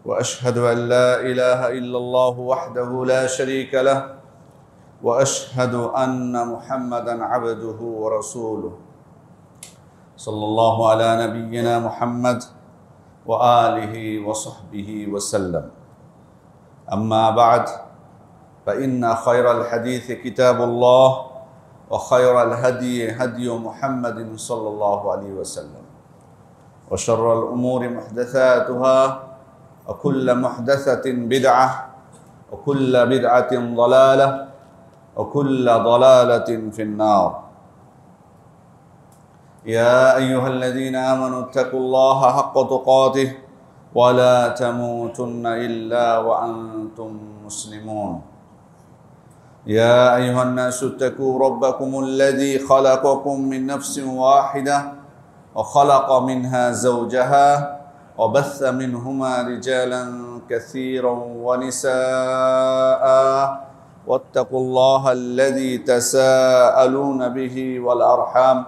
وأشهد أن لا إله إلا الله وحده لا شريك له وأشهد أن محمدا عبده ورسوله صلى الله على نبينا محمد وآله وصحبه وسلم أما بعد فإن خير الحديث كتاب الله وخير الهدي هدي محمد صلى الله عليه وسلم وشر الأمور محدثاتها وكل محدثة بدعة وكل بدعة ضلالة وكل ضلالة في النار يا أيها الذين آمنوا اتقوا الله حق تقاته ولا تموتن إلا وأنتم مسلمون يا أيها الناس اتقوا ربكم الذي خلقكم من نفس واحدة وخلق منها زوجها وبث منهما رجالا كثيرا ونساء واتقوا الله الذي تساءلون به والأرحام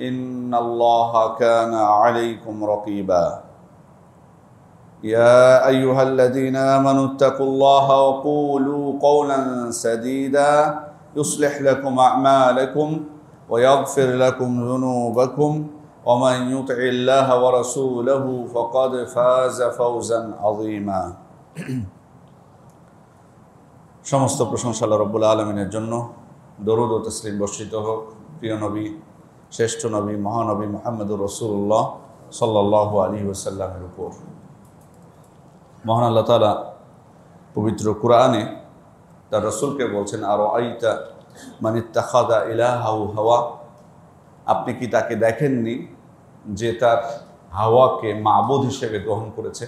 إن الله كان عليكم رقيبا يا أيها الذين آمنوا اتقوا الله وقولوا قولا سديدا يصلح لكم أعمالكم ويغفر لكم ذنوبكم ومن يطع الله ورسوله فقد فاز فوزا عظيما সমস্ত প্রশংসা আল্লাহ রাব্বুল আলামিনের জন্য। দরুদ ও তাসলিম বর্ষিত হোক প্রিয় নবী, শ্রেষ্ঠ নবী, মহানবী মুহাম্মদুর রাসূলুল্লাহ সাল্লাল্লাহু আলাইহি ওয়াসাল্লামের উপর। মহান আল্লাহ তাআলা পবিত্র কুরআনে তার রাসূলকে বলছেন, আরাআইতা মান ইত্তাখাযা ইলাহাহু হাওয়া, আপনি কি তাকে দেখেননি যে তার হাওয়াকে মাবুদ হিসেবে গ্রহণ করেছে।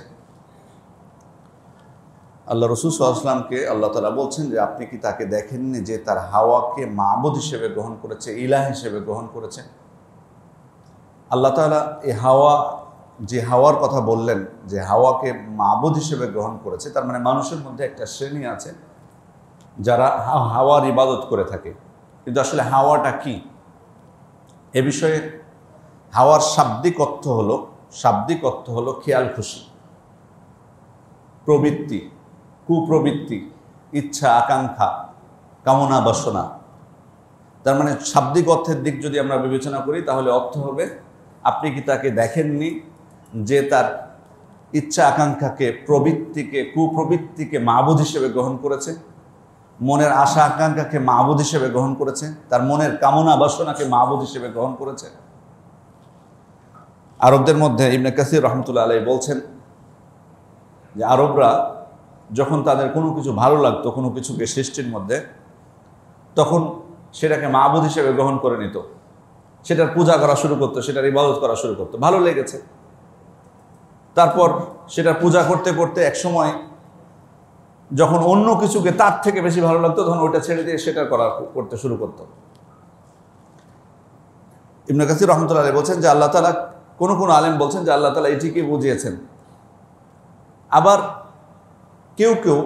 আল্লাহ রাসূল সাল্লাল্লাহু আলাইহি ওয়াসাল্লামকে আল্লাহ তাআলা বলছেন যে আপনি কি তাকে দেখেননি যে তার হাওয়াকে মাবুদ হিসেবে গ্রহণ করেছে, ইলাহ হিসেবে গ্রহণ করেছে। আল্লাহ তাআলা এই যে হাওয়ার কথা বললেন, যে হাওয়াকে মাবুদ হিসেবে গ্রহণ করেছে, তার মানে মানুষের মধ্যে একটা শ্রেণী আছে যারা হাওয়ার ইবাদত করে থাকে। কিন্তু আসলে হাওয়াটা কি, এ বিষয়ে হাওয়ার শাব্দিক অর্থ হলো খেয়াল খুশি, প্রবৃত্তি, কুপ্রবৃত্তি, ইচ্ছা আকাঙ্ক্ষা, কামনা বাসনা। তার মানে শাব্দিক অর্থের দিক যদি আমরা বিবেচনা করি তাহলে অর্থ হবে আপনি কি তাকে দেখেননি যে তার ইচ্ছা আকাঙ্ক্ষাকে, প্রবৃত্তিকে, কুপ্রবৃত্তিকে মাবুদ হিসেবে গ্রহণ করেছে, মনের আশা আকাঙ্ক্ষাকে মাবুদ হিসেবে গ্রহণ করেছে, তার মনের কামনা বাসনাকে মাবুদ হিসেবে গ্রহণ করেছে। আরবদের মধ্যে ইবনে কাসির রাহমাতুল্লাহ আলাইহি বলছেন যে আরবরা যখন তাদের কোনো কিছু ভালো লাগতো, কোনো কিছুকে সৃষ্টির মধ্যে, তখন সেটাকে মাবুদ হিসেবে গ্রহণ করে নিত, সেটার পূজা করা শুরু করতো, সেটার ইবাদত করা শুরু করতো। ভালো লেগেছে, তারপর সেটা পূজা করতে করতে এক সময় যখন অন্য কিছুকে তার থেকে বেশি ভালো লাগতো তখন ওইটা ছেড়ে দিয়ে সেটা করতে শুরু করত। ইবনে কাসির রাহমাতুল্লাহ আলাইহি বলছেন যে আল্লাহ তাআলা, কোন আলেম বলছেন যে আল্লাহ তাআলা এটিকে বুঝিয়েছেন। আবার কেউ কেউ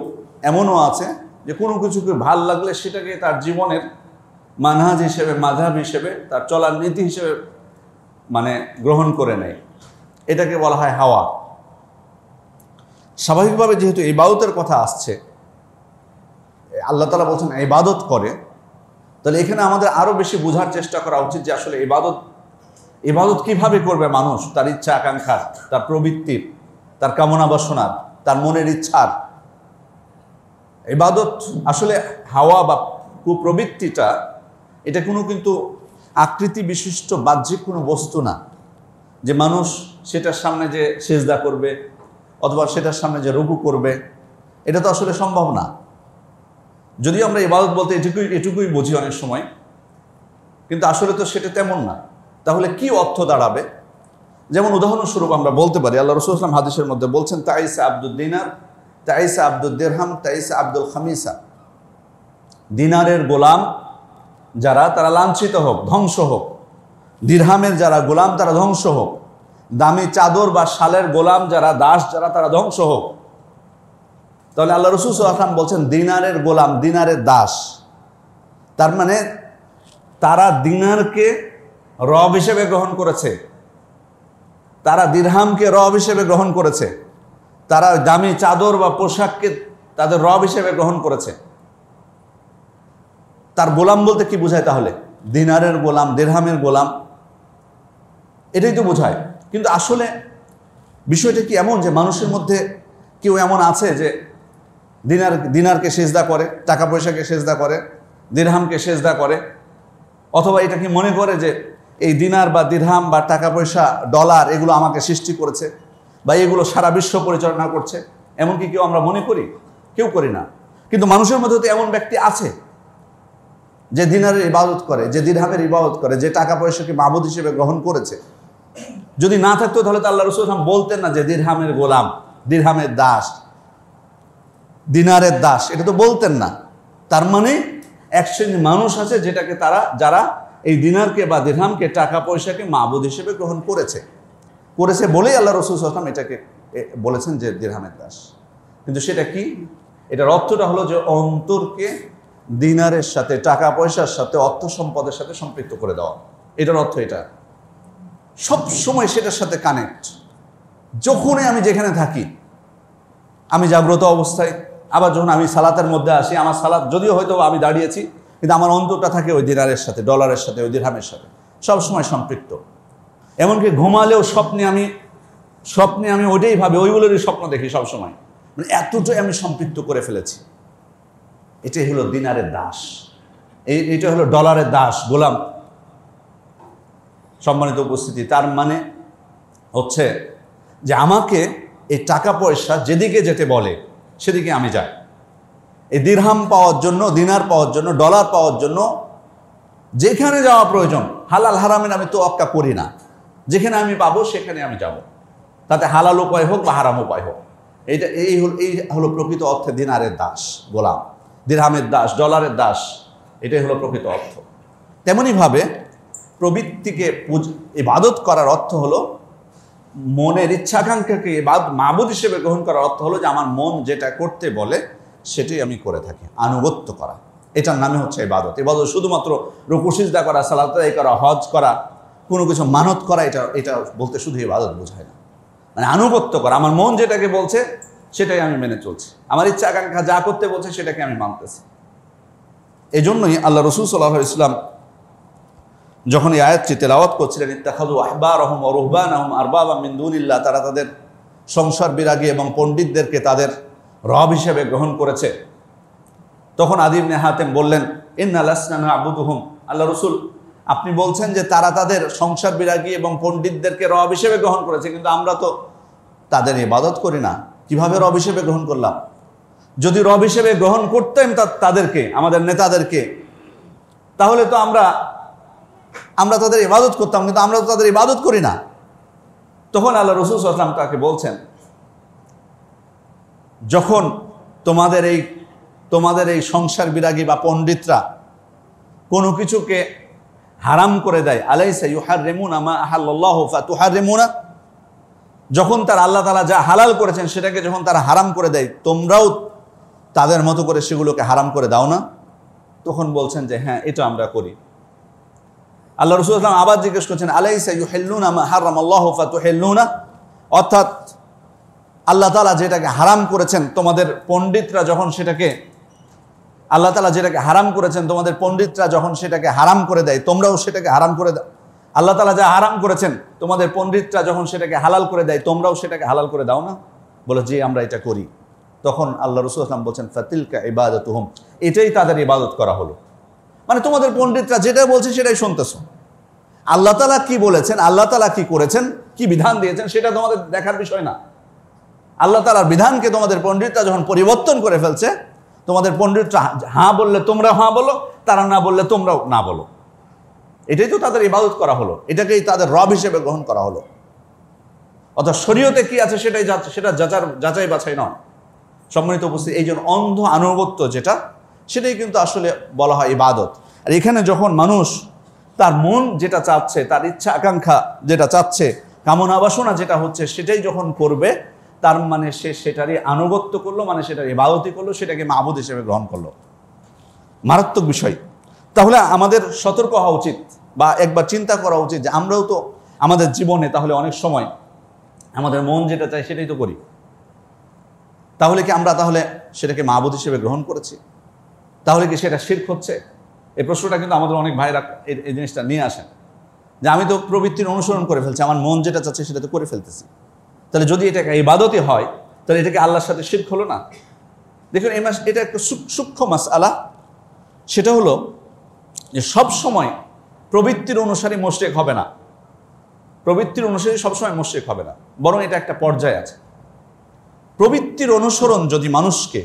এমনও আছে যে কোনো কিছুকে ভাল লাগলে সেটাকে তার জীবনের মানহাজ হিসেবে, মাযহাব হিসেবে, তার চলার নীতি হিসেবে মানে গ্রহণ করে নেয়। এটাকে বলা হয় হাওয়া। স্বাভাবিকভাবে যেহেতু ইবাদতের কথা আসছে, আল্লাহ তাআলা বলছেন ইবাদত করে, তাহলে এখানে আমাদের আরো বেশি বোঝার চেষ্টা করা উচিত যে আসলে ইবাদত কিভাবে করবে মানুষ, তার ইচ্ছা আকাঙ্ক্ষার, তার প্রবৃত্তির, তার কামনা বাসনার, তার মনের ইচ্ছার। ইবাদত আসলে হাওয়া বা কুপ্রবৃত্তিটা এটা কিন্তু আকৃতি বিশিষ্ট বাহ্যিক কোনো বস্তু না যে মানুষ সেটার সামনে যে সিজদা করবে অথবা সেটার সামনে যে রুকু করবে, এটা তো আসলে সম্ভব না। যদিও আমরা ইবাদত বলতে এটুকুই বুঝি অনেক সময়, কিন্তু আসলে তো সেটা তেমন না। তাহলে কি অর্থ দাঁড়াবে? যেমন উদাহরণস্বরূপ আমরা বলতে পারি, আল্লাহ রাসূল সাল্লাল্লাহু আলাইহি ওয়াসাল্লাম হাদিসের মধ্যে বলছেন, তাইসা আব্দুদ দিনার, তাইসা আব্দুদ দিরহাম, তাইসা আব্দুল খামিসা। দিনারের গোলাম যারা, তারা লাঞ্ছিত হোক, ধ্বংস হোক। দিরহামের যারা গোলাম তারা ধ্বংস হোক। দামি চাদর বা শালের গোলাম যারা, দাস যারা, তারা ধ্বংস হোক। তাহলে আল্লাহ রাসূল সাল্লাল্লাহু আলাইহি ওয়াসাল্লাম বলছেন দিনারের গোলাম, দিনারের দাস, তার মানে তারা দিনারকে রব হিসেবে গ্রহণ করেছে, তারা দিরহামকে রব হিসেবে গ্রহণ করেছে, তারা দামি চাদর বা পোশাককে তাদের রব হিসেবে গ্রহণ করেছে। তার গোলাম বলতে কি বোঝায় তাহলে? দিনারের গোলাম, দিরহামের গোলাম, এটাই তো বোঝায়। কিন্তু আসলে বিষয়টা কি এমন যে মানুষের মধ্যে কেউ এমন আছে যে দিনারকে সেজদা করে, টাকা পয়সাকে সেজদা করে, দিরহামকে সেজদা করে, অথবা এটা কি মনে করে যে এই দিনার বা দিরহাম বা টাকা পয়সা, ডলার, এগুলো আমাকে সৃষ্টি করেছে বা এগুলো সারা বিশ্ব পরিচালনা করছে, এমনকি কেউ আমরা মনে করি? কেউ করি না। কিন্তু মানুষের মধ্যে তো এমন ব্যক্তি আছে যে দিনারের ইবাদত করে, যে দিরহামের ইবাদত করে, যে টাকা পয়সাকে মাবুদ হিসেবে গ্রহণ করেছে। যদি না থাকতো তাহলে তো আল্লাহ রাসূল বলতেন না যে দিরহামের গোলাম, দিরহামের দাস, দিনারের দাস, এটা তো বলতেন না। তার মানে এক শ্রেণীর মানুষ আছে যারা এই দিনারকে বা দিরহামকে, টাকা পয়সাকে মাবুদ হিসেবে গ্রহণ করেছে বলেই আল্লাহ রাসূল সাল্লাল্লাহু আলাইহি ওয়াসাল্লাম এটাকে বলেছেন যে দিরহামের দাস। কিন্তু সেটা কি? এটার অর্থটা হলো যে অন্তরকে দিনারের সাথে, টাকা পয়সার সাথে, অর্থ সম্পদের সাথে সম্পৃক্ত করে দেওয়া। এটার অর্থ এটা। সব সময় সেটার সাথে কানেক্ট। যখনই আমি যেখানে থাকি, আমি জাগ্রত অবস্থায়, আবার যখন আমি সালাতের মধ্যে আসি, আমার সালাত যদিও হয়তো আমি দাঁড়িয়েছি, কিন্তু আমার অন্তরটা থাকে ওই দিনারের সাথে, ডলারের সাথে, ওই দিরহামের সাথে সবসময় সম্পৃক্ত। এমনকি ঘুমালেও স্বপ্নে আমি ওইটাই ভাবে, ওইগুলোরই স্বপ্ন দেখি সবসময়। মানে এতটাই আমি সম্পৃক্ত করে ফেলেছি। এটাই হলো দিনারের দাস, এটা হলো ডলারের দাস, গোলাম। সম্মানিত উপস্থিতি, তার মানে হচ্ছে যে আমাকে এই টাকা পয়সা যেদিকে যেতে বলে সেদিকে আমি যাই। এই দিরহাম পাওয়ার জন্য, দিনার পাওয়ার জন্য, ডলার পাওয়ার জন্য যেখানে যাওয়া প্রয়োজন, হালাল হারামের আমি তোয়াক্কা করি না। যেখানে আমি পাবো সেখানে আমি যাব, তাতে হালাল উপায় হোক বা হারাম উপায় হোক। এই হলো প্রকৃত অর্থে দিনারের দাস, গোলাম, দিরহামের দাস, ডলারের দাস। এটাই হলো প্রকৃত অর্থ। তেমনিভাবে প্রবৃত্তিকে ইবাদত করার অর্থ হলো মনের ইচ্ছাকাঙ্ক্ষাকে মাবুদ হিসেবে গ্রহণ করার অর্থ হলো যে আমার মন যেটা করতে বলে সেটাই আমি করে থাকি, আনুগত্য করা। এটার নামে হচ্ছে ইবাদত। ইবাদত শুধুমাত্র রুকু সিজদা করা, সালাত আদায় করা, হজ করা, কোনো কিছু মানত করা, এটা বলতে শুধু ইবাদত বোঝায় না। মানে আনুগত্য করা, আমার মন যেটাকে বলছে সেটাই আমি মেনে চলছি, আমার ইচ্ছা আকাঙ্ক্ষা যা করতে বলছে সেটাকে আমি মানতেছি। এই জন্যই আল্লাহ রাসূল সাল্লাল্লাহু আলাইহি ওয়াসাল্লাম যখন এই আয়াতটি তেলাওয়াত করছিলেন, ইত্তাখাযু আহবারহুম ওয়া রুহবানাহুম আরবাবাম মিন দুনিল্লাহ, তারা তাদের সংসার বিরাগী এবং পণ্ডিতদেরকে তাদের রব হিসেবে গ্রহণ করেছে, তখন আদী ইবনে হাতেম বললেন, ইন্না লাসনা না'বুদুহুম, আল্লাহ রাসূল আপনি বলছেন যে তারা তাদের সংসার বিরাগী এবং পণ্ডিতদেরকে রব হিসেবে গ্রহণ করেছে, কিন্তু আমরা তো তাদের ইবাদত করি না। কিভাবে রব হিসেবে গ্রহণ করলাম? যদি রব হিসেবে গ্রহণ করতেন তাদেরকে, আমাদের নেতাদেরকে, তাহলে তো আমরা তাদের ইবাদত করতাম, কিন্তু আমরা তো তাদের ইবাদত করি না। তখন আল্লাহ রাসূল সাল্লাল্লাহু আলাইহি ওয়াসাল্লাম তাকে বলছেন, যখন তোমাদের এই সংসার বিরাগী বা পণ্ডিতরা কোনো কিছুকে হারাম করে দেয়, আলাইসা ইউহাররিমুনা মা আহাল্লাল্লাহু ফাতুহাররিমুনা, যখন তারা আল্লাহ তাআলা যা হালাল করেছেন সেটাকে যখন তারা হারাম করে দেয়, তোমরাও তাদের মতো করে সেগুলোকে হারাম করে দাও না? তখন বলছেন যে হ্যাঁ, এটা আমরা করি। আল্লাহ রাসূল সাল্লাল্লাহু আলাইহি ওয়াসাল্লাম আবার জিজ্ঞেস করছেন, আলাইসা ইউহিল্লুনা মা হারামাল্লাহু ফাতুহিল্লুনা, অর্থাৎ আল্লাহ তাআলা যেটাকে হারাম করেছেন, তোমাদের পণ্ডিতরা যখন সেটাকে, আল্লাহ তাআলা যেটাকে হারাম করেছেন, তোমাদের পণ্ডিতরা যখন সেটাকে হারাম করে দেয়, তোমরাও সেটাকে হারাম করে দাও। আল্লাহ তাআলা যা হারাম করেছেন, তোমাদের পণ্ডিতরা যখন সেটাকে হালাল করে দেয়, তোমরাও সেটাকে হালাল করে দাও না? বলে যে আমরা এটা করি। তখন আল্লাহ রাসূল সাল্লাল্লাহু আলাইহি ওয়াসাল্লাম বলছেন, ফাতিলকা ইবাদাতুহুম, এটাই তাদের ইবাদত করা হলো। মানে তোমাদের পণ্ডিতরা যেটা বলছে সেটাই শুনতেছো। আল্লাহ তাআলা কি বলেছেন, আল্লাহ তাআলা কি করেছেন, কি বিধান দিয়েছেন, সেটা তোমাদের দেখার বিষয় না। আল্লাহ তাআলার বিধানকে তোমাদের পণ্ডিতরা যখন পরিবর্তন করে ফেলছে, তোমাদের পণ্ডিতরা হ্যাঁ বললে তোমরা হ্যাঁ বলো, তারা না বললে তোমরাও না বলো। এটাই তো তাদের ইবাদত করা হলো, এটাকেই তাদের রব হিসেবে গ্রহণ করা হলো। অর্থাৎ শরীয়তে কি আছে সেটা যাচাই বাছাই নয়। সম্মানিত উপস্থিতি, এই জন্য অন্ধ আনুগত্য যেটা, সেটাই কিন্তু আসলে বলা হয় ইবাদত। আর এখানে যখন মানুষ তার মন যেটা চাচ্ছে, তার ইচ্ছা আকাঙ্ক্ষা যেটা চাচ্ছে, কামনা বাসনা যেটা হচ্ছে, সেটাই যখন করবে, তার মানে সে সেটারই আনুগত্য করলো, মানে সেটার ইবাদতই করলো, সেটাকে মাবুদ হিসেবে গ্রহণ করলো। মারাত্মক বিষয়। তাহলে আমাদের সতর্ক হওয়া উচিত, বা একবার চিন্তা করা উচিত যে আমরাও তো আমাদের জীবনে তাহলে অনেক সময় আমাদের মন যেটা চায় সেটাই তো করি। তাহলে কি আমরা সেটাকে মাবুদ হিসেবে গ্রহণ করেছি? তাহলে কি সেটা শিরক হচ্ছে? এই প্রশ্নটা কিন্তু আমাদের অনেক ভাইরা এই জিনিসটা নিয়ে আসেন, যে আমি তো প্রবৃত্তির অনুসরণ করে ফেলছি, আমার মন যেটা চাচ্ছে সেটা তো করে ফেলতেছি, তাহলে যদি এটাকে ইবাদতই হয় তাহলে এটাকে আল্লাহর সাথে শিরক হলো না? দেখুন এটা একটা সূক্ষ্ম মাসআলা। সেটা হলো যে সবসময় প্রবৃত্তির অনুসারী মুশরিক হবে না, প্রবৃত্তির অনুসারী সবসময় মুশরিক হবে না, বরং এটা একটা পর্যায় আছে। প্রবৃত্তির অনুসরণ যদি মানুষকে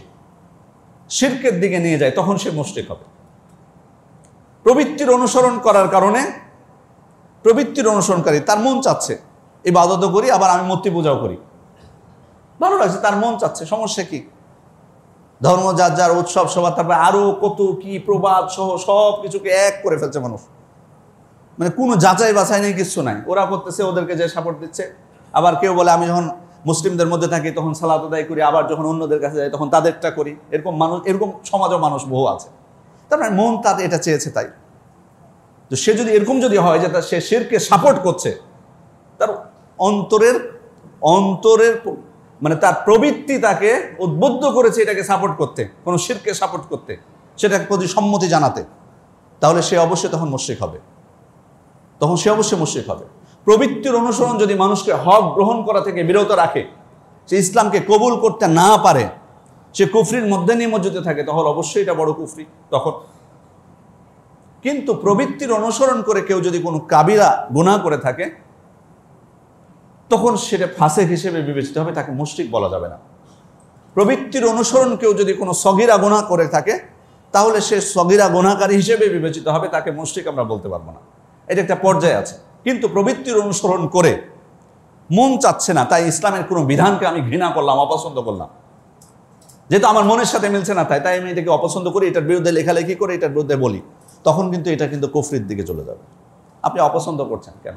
শিরকের দিকে নিয়ে যায় তখন সে মুশরিক হবে। প্রবৃত্তির অনুসরণ করার কারণে প্রবৃত্তির অনুসরণকারী তার মন চাচ্ছে ইবাদতও করি, আবার আমি মূর্তি পূজাও করি, ভালো লাগছে, তার মন চাচ্ছে, সমস্যা কি? ধর্ম যার যার উৎসব সবার, তারপরে আরো কত কি প্রবাদ সহ সব কিছুকে এক করে ফেলছে মানুষ, মানে কোনো যাচাই বাছাই নেই, কিছু নাই, ওরা করতেছে, ওদেরকে যে সাপোর্ট দিচ্ছে। আবার কেউ বলে আমি যখন মুসলিমদের মধ্যে থাকি তখন সালাত আদায় করি, আবার যখন অন্যদের কাছে যাই তখন তাদেরটা করি। এরকম সমাজও মানুষ বহু আছে। তার মানে মন তাতে এটা চেয়েছে তাই। তো সে যদি এরকম যদি হয় যে সে শিরকে সাপোর্ট করছে, তার অন্তরের মানে তার প্রবৃত্তি তাকে উদ্বুদ্ধ করেছে এটাকে সাপোর্ট করতে, কোনো শিরকে সাপোর্ট করতে, সেটাকে প্রতি সম্মতি জানাতে, তাহলে সে অবশ্যই তখন মুশরিক হবে, সে অবশ্যই মুশরিক হবে। প্রবৃত্তির অনুসরণ যদি মানুষকে হক গ্রহণ করা থেকে বিরত রাখে, সে ইসলামকে কবুল করতে না পারে, সে কুফরির মধ্যে নিমজ্জিত থাকে, তখন অবশ্যই এটা বড় কুফরি তখন। কিন্তু প্রবৃত্তির অনুসরণ করে কেউ যদি কোনো কাবিরা গুনাহ করে থাকে তখন সেটা ফাসিক হিসেবে বিবেচিত হবে, তাকে মুশরিক বলা যাবে না। প্রবৃত্তির অনুসরণ কেউ যদি কোনো সগীরা গুনাহ করে থাকে তাহলে সে সগীরা গুনাহকারী হিসেবে বিবেচিত হবে, তাকে মুশরিক আমরা বলতে পারবো না। এটা একটা পর্যায়ে আছে। কিন্তু প্রবৃত্তির অনুসরণ করে মন চাচ্ছে না, তাই ইসলামের কোনো বিধানকে আমি ঘৃণা করলাম, অপছন্দ করলাম, যেহেতু আমার মনের সাথে মিলছে না, তাই আমি এটাকে অপছন্দ করি, এটার বিরুদ্ধে লেখালেখি করে, এটার বিরুদ্ধে বলি, তখন কিন্তু এটা কিন্তু কুফরির দিকে চলে যাবে। আপনি অপছন্দ করছেন কেন?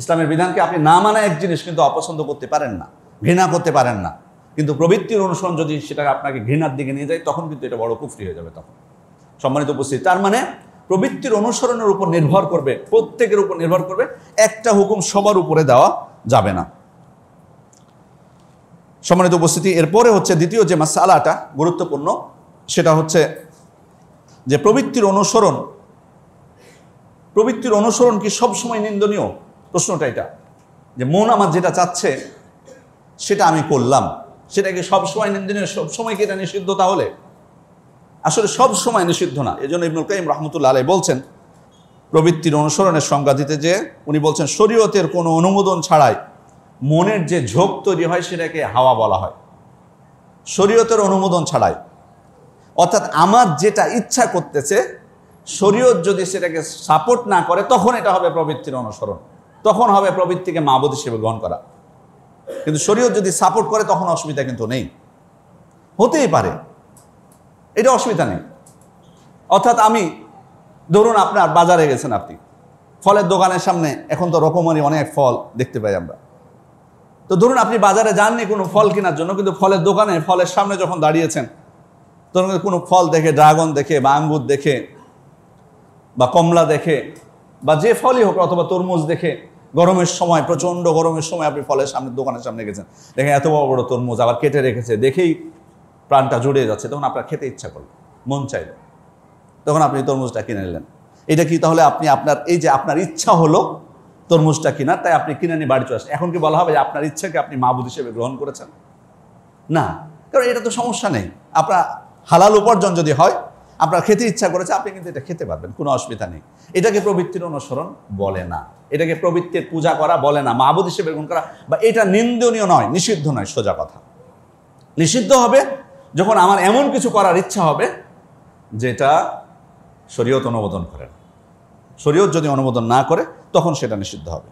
ইসলামের বিধানকে আপনি না মানা এক জিনিস, কিন্তু অপছন্দ করতে পারেন না, ঘৃণা করতে পারেন না, কিন্তু প্রবৃত্তির অনুসরণ যদি সেটা আপনাকে ঘৃণার দিকে নিয়ে যায় তখন কিন্তু এটা বড় কুফরি হয়ে যাবে তখন। সম্মানিত উপস্থিতি, তার মানে প্রবৃত্তির অনুসরণের উপর নির্ভর করবে, প্রত্যেকের উপর নির্ভর করবে, একটা হুকুম সবার উপরে দেওয়া যাবে না। সম্মানিত উপস্থিতি, এরপরে হচ্ছে দ্বিতীয় যে মাসআলাটা গুরুত্বপূর্ণ, সেটা হচ্ছে যে প্রবৃত্তির অনুসরণ কি সবসময় নিন্দনীয়? প্রশ্নটা এটা, যে মন আমার যেটা চাচ্ছে সেটা আমি করলাম, সেটা কি সবসময় নিন্দনীয়? সবসময় কি এটা নিষিদ্ধ? তাহলে আসলে সব সময় নিষিদ্ধ না। এজন্য ইবনুল কাইয়িম রাহমাতুল্লাহ আলাইহি বলছেন প্রবৃত্তির অনুসরণের সংজ্ঞা দিতে, যে উনি বলছেন শরীয়তের কোনো অনুমোদন ছাড়াই মনের যে ঝোঁক তৈরি হয় সেটাকে হাওয়া বলা হয়। শরীয়তের অনুমোদন ছাড়াই, অর্থাৎ আমার যেটা ইচ্ছা করতেছে, শরীয়ত যদি সেটাকে সাপোর্ট না করে তখন এটা হবে প্রবৃত্তির অনুসরণ, তখন হবে প্রবৃত্তিকে মাবুদ হিসেবে গ্রহণ করা। কিন্তু শরীয়ত যদি সাপোর্ট করে তখন অসুবিধা কিন্তু নেই, হতেই পারে, এটা অসুবিধা নেই। অর্থাৎ আমি ধরুন আপনার বাজারে গেছেন, আপনি ফলের দোকানের সামনে, এখন তো রকমারি অনেক ফল দেখতে পাই আমরা, তো ধরুন আপনি বাজারে যাননি কোনো ফল কেনার জন্য, কিন্তু ফলের দোকানে ফলের সামনে যখন দাঁড়িয়েছেন তখন কোনো ফল দেখে, ড্রাগন দেখে বা আঙ্গুর দেখে বা কমলা দেখে বা যে ফলই হোক, অথবা তরমুজ দেখে, গরমের সময়, প্রচণ্ড গরমের সময় আপনি ফলের সামনে, দোকানের সামনে গেছেন, দেখেন এত বড় বড় তরমুজ, আবার কেটে রেখেছে, দেখেই প্রাণটা জুড়িয়ে যাচ্ছে, তখন আপনার খেতে ইচ্ছা করলো, মন চাইল, তখন আপনি তরমুজটা কিনে নিলেন। এটা কি তাহলে আপনি এই যে আপনার ইচ্ছা হলো তরমুজটা কিনার, তাই আপনি কিনে নিয়ে বাড়ি চলে আসেন, এখন কি বলা হবে যে আপনার ইচ্ছাকে আপনি মাবুদ হিসেবে গ্রহণ করেছেন? না, কারণ এটা তো সমস্যা নেই। আপনার হালাল উপার্জন যদি হয়, আপনার খেতে ইচ্ছা করেছে, আপনি কিন্তু এটা খেতে পারবেন, কোনো অসুবিধা নেই। এটাকে প্রবৃত্তির অনুসরণ বলে না, এটাকে প্রবৃত্তির পূজা করা বলে না, মাবুদ হিসেবে গ্রহণ করা, বা এটা নিন্দনীয় নয়, নিষিদ্ধ নয়। সোজা কথা, নিষিদ্ধ হবে যখন আমার এমন কিছু করার ইচ্ছা হবে যেটা শরীয়ত অনুমোদন করে না। শরীয়ত যদি অনুমোদন না করে তখন সেটা নিষিদ্ধ হবে।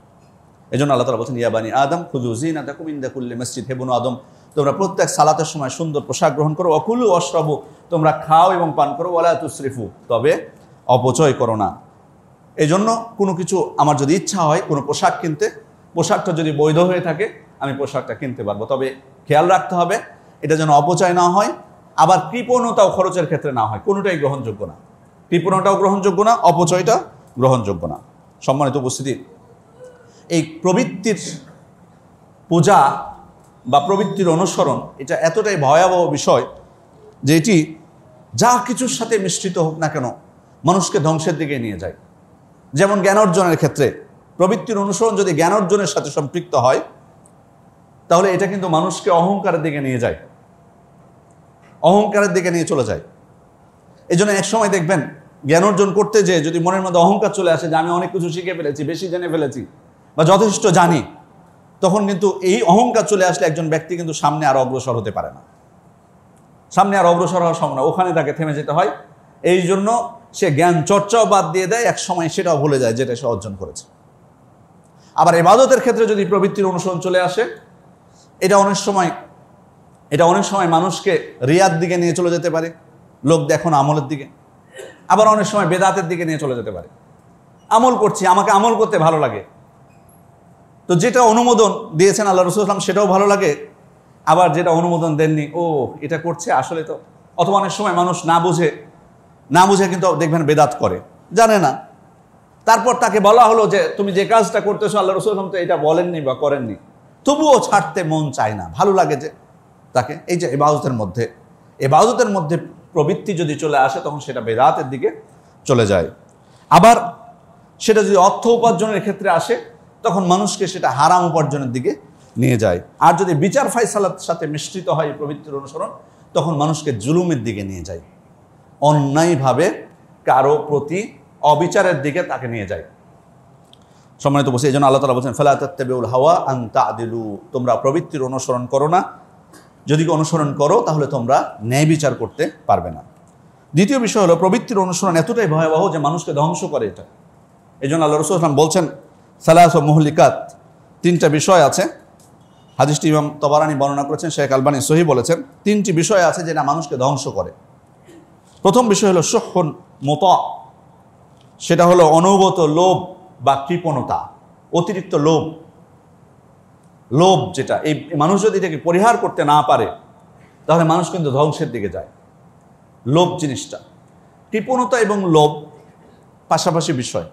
এই জন্য আল্লাহ তাআলা বলছেন, ইয়া বানি আদম খুযু যিনাতাকুম ইনদা কুল্লি মসজিদ, হে বনু আদম, তোমরা প্রত্যেক সালাতের সময় সুন্দর পোশাক গ্রহণ করো, ওয়াকুলু ওয়াশরাবু, তোমরা খাও এবং পান করো, ওয়ালা তুসরিফু, তবে অপচয় করো না। এই জন্য কোনো কিছু আমার যদি ইচ্ছা হয় কোনো পোশাক কিনতে, পোশাকটা যদি বৈধ হয়ে থাকে আমি পোশাকটা কিনতে পারবো, তবে খেয়াল রাখতে হবে এটা যেন অপচয় না হয়, আবার কৃপণতাও খরচের ক্ষেত্রে না হয়, কোনোটাই গ্রহণযোগ্য না। কৃপণতাও গ্রহণযোগ্য না, অপচয়টা গ্রহণযোগ্য না। সম্মানিত উপস্থিতি, এই প্রবৃত্তির পূজা বা প্রবৃত্তির অনুসরণ এটা এতটাই ভয়াবহ বিষয় যে এটি যা কিছুর সাথে মিশ্রিত হোক না কেন মানুষকে ধ্বংসের দিকে নিয়ে যায়। যেমন জ্ঞান অর্জনের ক্ষেত্রে প্রবৃত্তির অনুসরণ যদি জ্ঞান অর্জনের সাথে সম্পৃক্ত হয় তাহলে এটা কিন্তু মানুষকে অহংকারের দিকে নিয়ে যায়, অহংকারের দিকে নিয়ে চলে যায়। এই জন্য এক সময় দেখবেন জ্ঞান অর্জন করতে যেয়ে যদি মনের মধ্যে অহংকার চলে আসে যে আমি অনেক কিছু শিখে ফেলেছি, বেশি জেনে ফেলেছি বা যথেষ্ট জানি, তখন কিন্তু এই অহংকার চলে আসলে একজন ব্যক্তি কিন্তু সামনে আর অগ্রসর হতে পারে না, সামনে আর অগ্রসর হওয়ার সম্ভব না, ওখানে তাকে থেমে যেতে হয়। এই জন্য সে জ্ঞান চর্চাও বাদ দিয়ে দেয়, এক সময় সেটাও ভুলে যায় যেটা সে অর্জন করেছে। আবার ইবাদতের ক্ষেত্রে যদি প্রবৃত্তির অনুসরণ চলে আসে এটা অনেক সময় মানুষকে রিয়ার দিকে নিয়ে চলে যেতে পারে, লোক দেখানো আমলের দিকে। আবার অনেক সময় বেদাতের দিকে নিয়ে চলে যেতে পারে। আমল করছি, আমাকে আমল করতে ভালো লাগে, তো যেটা অনুমোদন দিয়েছেন আল্লাহ রাসূল সাল্লাল্লাহু আলাইহি ওয়াসাল্লাম সেটাও ভালো লাগে, আবার যেটা অনুমোদন দেননি ও এটা করছে আসলে তো। অথবা অনেক সময় মানুষ না বুঝে কিন্তু দেখবেন বেদাত করে, জানে না, তারপর তাকে বলা হলো যে তুমি যে কাজটা করতেছো আল্লাহ রাসূল সাল্লাল্লাহু আলাইহি ওয়াসাল্লাম তো এটা বলেননি বা করেননি, তবুও ছাড়তে মন চায় না, ভালো লাগে যে তাকে। এই যে ইবাদতের মধ্যে প্রবৃত্তি যদি চলে আসে তখন সেটা বেদাতের দিকে চলে যায়। আবার সেটা যদি অর্থ উপার্জনের ক্ষেত্রে আসে তখন মানুষকে সেটা হারাম উপার্জনের দিকে নিয়ে যায়। আর যদি বিচার ফায়সালার সাথে মিশ্রিত হয় প্রবৃত্তির অনুসরণ তখন মানুষকে জুলুমের দিকে নিয়ে যায়, অন্যায়ভাবে কারো প্রতি অবিচারের দিকে তাকে নিয়ে যায়। সম্মানিত বসে এই জন্য আল্লাহ তাআলা বলছেন ফালা তাত্তাবিউল হাওয়া আন তা'দিলু, তোমরা প্রবৃত্তির অনুসরণ করো না, যদি অনুসরণ করো তাহলে তোমরা ন্যায় বিচার করতে পারবে না। দ্বিতীয় বিষয় হলো প্রবৃত্তির অনুসরণ এতটাই ভয়াবহ যে মানুষকে ধ্বংস করে এটা। এই জন্য আল্লাহ রাসূল সাল্লাল্লাহু আলাইহি ওয়াসাল্লাম বলছেন সালাসু মুহলিকাত, তিনটা বিষয় আছে, হাদিসটি ইমাম তবারানী বর্ণনা করেছেন, শেখ আলবানী সহিহ বলেছেন, তিনটি বিষয় আছে যেটা মানুষকে ধ্বংস করে। প্রথম বিষয় হলো শুহ্হুন মুতা, সেটা হলো অনবরত লোভ বা কৃপণতা, অতিরিক্ত লোভ যেটা এই মানুষ যদি এটাকে পরিহার করতে না পারে তাহলে মানুষ কিন্তু ধ্বংসের দিকে যায়। লোভ জিনিসটা, কৃপণতা এবং লোভ পাশাপাশি বিষয়।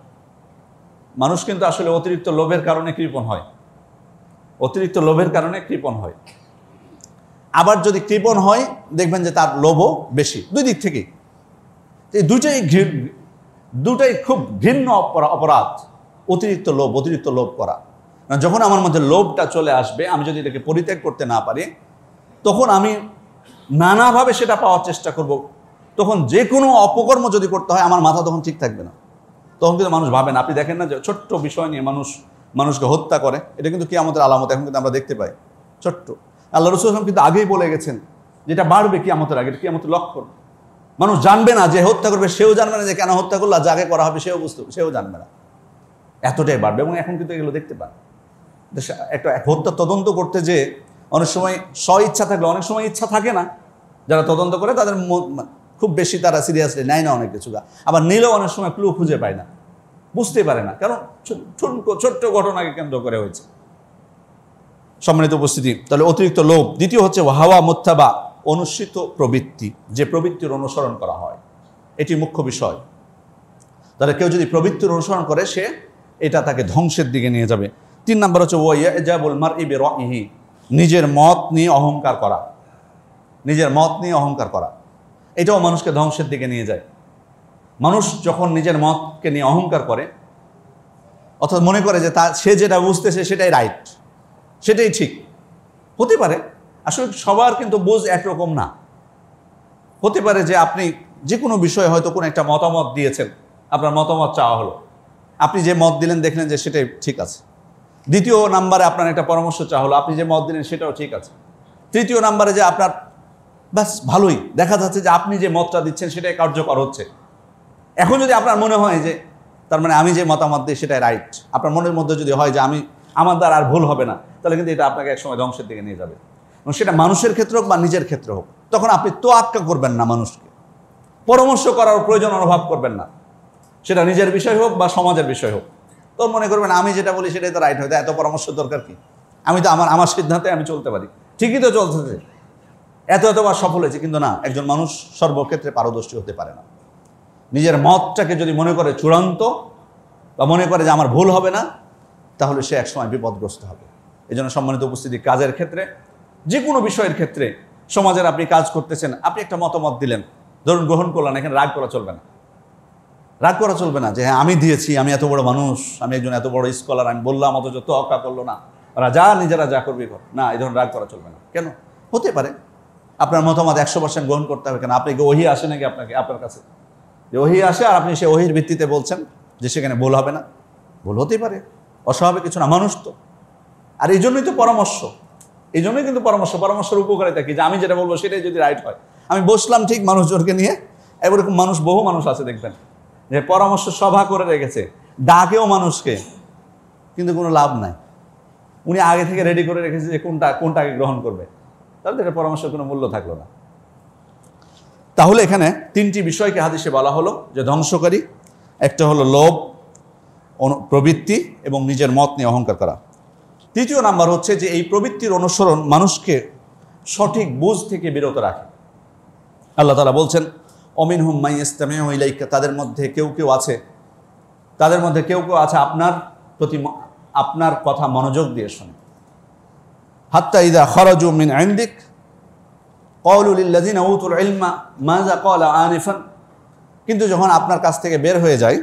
মানুষ কিন্তু আসলে অতিরিক্ত লোভের কারণে কৃপণ হয়, আবার যদি কৃপণ হয় দেখবেন যে তার লোভও বেশি, দুই দিক থেকেই। এই দুটাই খুব ঘৃণ্য অপরাধ, অতিরিক্ত লোভ করা। যখন আমার মধ্যে লোভটা চলে আসবে, আমি যদি এটাকে পরিত্যাগ করতে না পারি তখন আমি নানাভাবে সেটা পাওয়ার চেষ্টা করব। তখন যে কোনো অপকর্ম যদি করতে হয় আমার মাথা তখন ঠিক থাকবে না, তখন কিন্তু মানুষ ভাবেন। আপনি দেখেন না যে ছোট্ট বিষয় নিয়ে মানুষকে হত্যা করে, এটা কিন্তু কিয়ামতের আলামত এখন কিন্তু আমরা দেখতে পাই। ছোট্ট আল্লাহ রাসূল সাল্লাল্লাহু আলাইহি ওয়াসাল্লাম কিন্তু আগেই বলে গেছেন যেটা বাড়বে কিয়ামতের আগে, এটা কিয়ামতের লক্ষণ। মানুষ জানবে না যে হত্যা করবে, সেও জানবে না যে কেন হত্যা করলো, আর যাকে করা হবে সেও জানবে না, এতটাই বাড়বে। এবং এখন কিন্তু এগুলো দেখতে পান, একটা হত্যা তদন্ত করতে যে অনেক সময় ইচ্ছা থাকলে অনেক সময় ইচ্ছা থাকে না, যারা তদন্ত করে তাদের খুব বেশি তারা সিরিয়াসলি নেয় না অনেক কিছু, আবার নিলেও অনেক সময় ক্লু খুঁজে পায় না, বুঝতে পারে না, কারণ ছোট্ট ঘটনাকে কেন্দ্র করে হয়েছে। সম্মানিত উপস্থিতি, তাহলে অতিরিক্ত লোভ। দ্বিতীয় হচ্ছে হাওয়া মুত্তাবা, অনুসৃত প্রবৃত্তি, যে প্রবৃত্তির অনুসরণ করা হয়, এটি মুখ্য বিষয়। তাহলে কেউ যদি প্রবৃত্তির অনুসরণ করে সে এটা তাকে ধ্বংসের দিকে নিয়ে যাবে। 3 নম্বর হচ্ছে ওয়াইয়াজাবুল মারই বিরাইহি, নিজের মত নিয়ে অহংকার করা, এটাও মানুষকে ধ্বংসের দিকে নিয়ে যায়। মানুষ যখন নিজের মতকে নিয়ে অহংকার করে, অর্থাৎ মনে করে যে সে যেটা বুঝতেছে সেটাই রাইট, সেটাই ঠিক, হতে পারে আসলে সবার কিন্তু বুঝ একরকম না। হতে পারে যে আপনি যে কোনো বিষয়ে হয়তো কোনো একটা মতামত দিয়েছেন, আপনার মতামত চাওয়া হলো, আপনি যে মত দিলেন দেখলেন যে সেটাই ঠিক আছে। দ্বিতীয় নাম্বারে আপনার একটা পরামর্শ চাওয়া হলো, আপনি যে মত দিলেন সেটাও ঠিক আছে। তৃতীয় নাম্বারে যে আপনার ব্যাস ভালোই দেখা যাচ্ছে যে আপনি যে মতটা দিচ্ছেন সেটাই কার্যকর হচ্ছে। এখন যদি আপনার মনে হয় যে তার মানে আমি যে মতামত দিই সেটাই রাইট, আপনার মনের মধ্যে যদি হয় যে আমার দ্বারা আর ভুল হবে না, তাহলে কিন্তু এটা আপনাকে একসময় ধ্বংসের দিকে নিয়ে যাবে। এবং সেটা মানুষের ক্ষেত্রে হোক বা নিজের ক্ষেত্রে হোক, তখন আপনি তোয়াক্কা করবেন না, মানুষকে পরামর্শ করার প্রয়োজন অনুভব করবেন না, সেটা নিজের বিষয় হোক বা সমাজের বিষয় হোক। তো মনে করবেন আমি যেটা বলি সেটাই তো রাইট, হয়তো এত পরামর্শ দরকার কি, আমি তো আমার সিদ্ধান্তে আমি চলতে পারি, ঠিকই তো চলতেছে, এতবার সফল হয়েছে। কিন্তু না, একজন মানুষ সর্বক্ষেত্রে পারদর্শী হতে পারে না। নিজের মতটাকে যদি মনে করে চূড়ান্ত বা মনে করে যে আমার ভুল হবে না, তাহলে সে একসময় বিপদগ্রস্ত হবে। এই জন্য সম্মানিত উপস্থিতি, কাজের ক্ষেত্রে যে কোনো বিষয়ের ক্ষেত্রে সমাজের আপনি কাজ করতেছেন, আপনি একটা মতামত দিলেন, ধরুন গ্রহণ করলেন, এখানে রাগ করা চলবে না। রাগ করা চলবে না যে হ্যাঁ আমি দিয়েছি, আমি এত বড় মানুষ, আমি একজন এত বড় স্কলার, আমি বললাম অথচ তোয়াক্কা করলো না, ওরা নিজেরা যা করবে কর না, এই ধরনের রাগ করা চলবে না। কেন? হতে পারে আপনার মতামত 100% গ্রহণ করতে হবে। কেন? আপনি কি ওহী আসে নাকি আপনার কাছে যে ওহী আসে আর আপনি সে ওহীর ভিত্তিতে বলছেন যে সেখানে ভুল হবে না? ভুল হতেই পারে, অস্বাভাবিক কিছু না, মানুষ তো। আর এই জন্যই তো পরামর্শ, এই জন্যই কিন্তু পরামর্শের উপকারিতা কি, যে আমি যেটা বলবো সেটাই যদি রাইট হয়। আমি বসলাম ঠিক মানুষজনকে নিয়ে, এরকম বহু মানুষ আছে দেখবেন যে পরামর্শ সভা করে রেখেছে, ডাকেও মানুষকে, কিন্তু কোনো লাভ নাই। উনি আগে থেকে রেডি করে রেখেছে যে কোনটাকে গ্রহণ করবে, তাহলে এটা পরামর্শের কোনো মূল্য থাকলো না। তাহলে এখানে তিনটি বিষয়কে হাদিসে বলা হলো যে ধ্বংসকারী। একটা হলো লোভ, প্রবৃত্তি এবং নিজের মত নিয়ে অহংকার করা। তৃতীয় নাম্বার হচ্ছে যে এই প্রবৃত্তির অনুসরণ মানুষকে সঠিক বুঝ থেকে বিরত রাখে। আল্লাহ তাআলা বলছেন অমিনহুম মাই ইস্তামিউ ইলাইকা, তাদের মধ্যে কেউ কেউ আছে আপনার কথা মনোযোগ দিয়ে শোনে। হাত্তা ইযা খারাজু মিন ইনদিক ক্বালু লিল্লাযিনা উতুল ইলমা মাযা ক্বালা আনিফান, কিন্তু যখন আপনার কাছ থেকে বের হয়ে যায়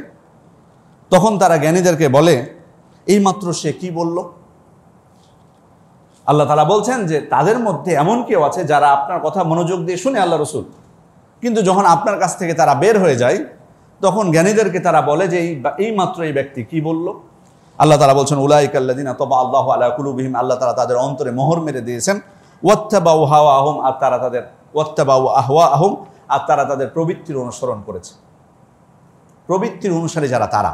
তখন তারা জ্ঞানীদেরকে বলে এইমাত্র সে কি বলল। আল্লাহ তাআলা বলছেন যে তাদের মধ্যে এমন কেউ আছে যারা আপনার কথা মনোযোগ দিয়ে শুনে আল্লাহ রাসূল, কিন্তু যখন আপনার কাছ থেকে তারা বের হয়ে যায় তখন জ্ঞানীদেরকে তারা বলে যে এইমাত্র এই ব্যক্তি কি বলল। আল্লাহ তাআলা বলছেন উলাইকাল্লাযিনা তাবা আল্লাহু আলা কুলুবিহিম, আল্লাহ তাআলা তাদের অন্তরে মোহর মেরে দিয়েছেন। ওয়াত্তাবাউ হাওয়াহুম, আর তারা তাদের প্রবৃত্তির অনুসরণ করেছে। প্রবৃত্তির অনুসারে যারা, তারা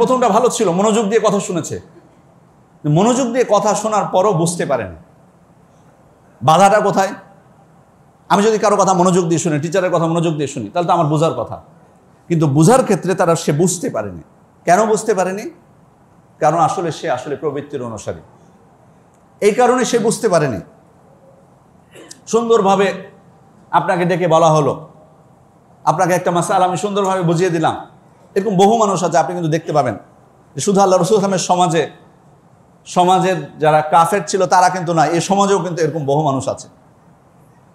প্রথমটা ভালো ছিল, মনোযোগ দিয়ে কথা শুনেছে, মনোযোগ দিয়ে কথা শোনার পরও বুঝতে পারেনি বাধাটা কোথায়। আমি যদি কারো কথা মনোযোগ দিয়ে শুনি, টিচারের কথা মনোযোগ দিয়ে শুনি, তাহলে তো আমার বোঝার কথা, কিন্তু বোঝার ক্ষেত্রে সে বুঝতে পারেনি। কেন বুঝতে পারেনি? কারণ সে আসলে প্রবৃত্তির অনুসারী, এই কারণে সে বুঝতে পারেনি। সুন্দরভাবে আপনাকে ডেকে বলা হলো, আপনাকে একটা মাসালা আমি সুন্দরভাবে বুঝিয়ে দিলাম। এরকম বহু মানুষ আছে, আপনি কিন্তু দেখতে পাবেন যে শুধু আল্লাহ রাসূল সাল্লাল্লাহু আলাইহি ওয়াসাল্লামের সমাজের যারা কাফের ছিল তারা কিন্তু না, এই সমাজেও কিন্তু এরকম বহু মানুষ আছে।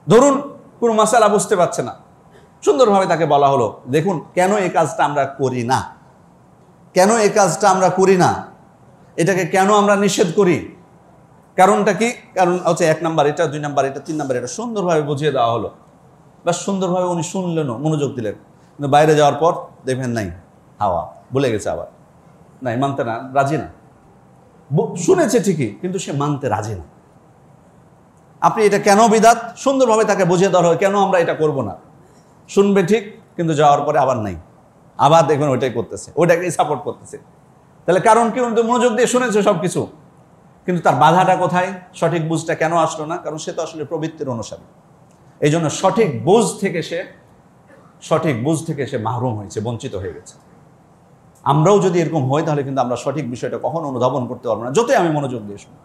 ধরুন কোনো মাসালা বুঝতে পারছে না, সুন্দরভাবে তাকে বলা হলো দেখুন কেন এই কাজটা আমরা করি না, এটাকে কেন আমরা নিষেধ করি, কারণটা কি? কারণ হচ্ছে 1 নাম্বার এটা, 2 নাম্বার এটা, 3 নাম্বার এটা, সুন্দরভাবে বুঝিয়ে দেওয়া হলো। বা সুন্দরভাবে উনি শুনলেনও, মনোযোগ দিলেন, কিন্তু বাইরে যাওয়ার পর দেখবেন নাই, হাওয়া ভুলে গেছে, আবার নাই, মানতে রাজি না। শুনেছে ঠিকই, কিন্তু সে মানতে রাজি না। আপনি এটা কেন বিদআত, সুন্দরভাবে তাকে বুঝিয়ে দেওয়া হয় কেন আমরা এটা করব না। শুনবে ঠিক, কিন্তু যাওয়ার পরে আবার নাই, আবার দেখবেন ওইটাই করতেছে, ওইটাকেই সাপোর্ট করতেছে। তাহলে কারণ কি? মনোযোগ দিয়ে শুনেছে সব কিছু, কিন্তু তার বাধাটা কোথায়? সঠিক বুঝটা কেন আসলো না? কারণ সে তো আসলে প্রবৃত্তির অনুসারী। এই জন্য সঠিক বুঝ থেকে সে মাহরুম হয়েছে, বঞ্চিত হয়ে গেছে। আমরাও যদি এরকম হই তাহলে কিন্তু আমরা সঠিক বিষয়টা কখনো অনুধাবন করতে পারবো না। যতই আমি মনোযোগ দিয়ে শুনি,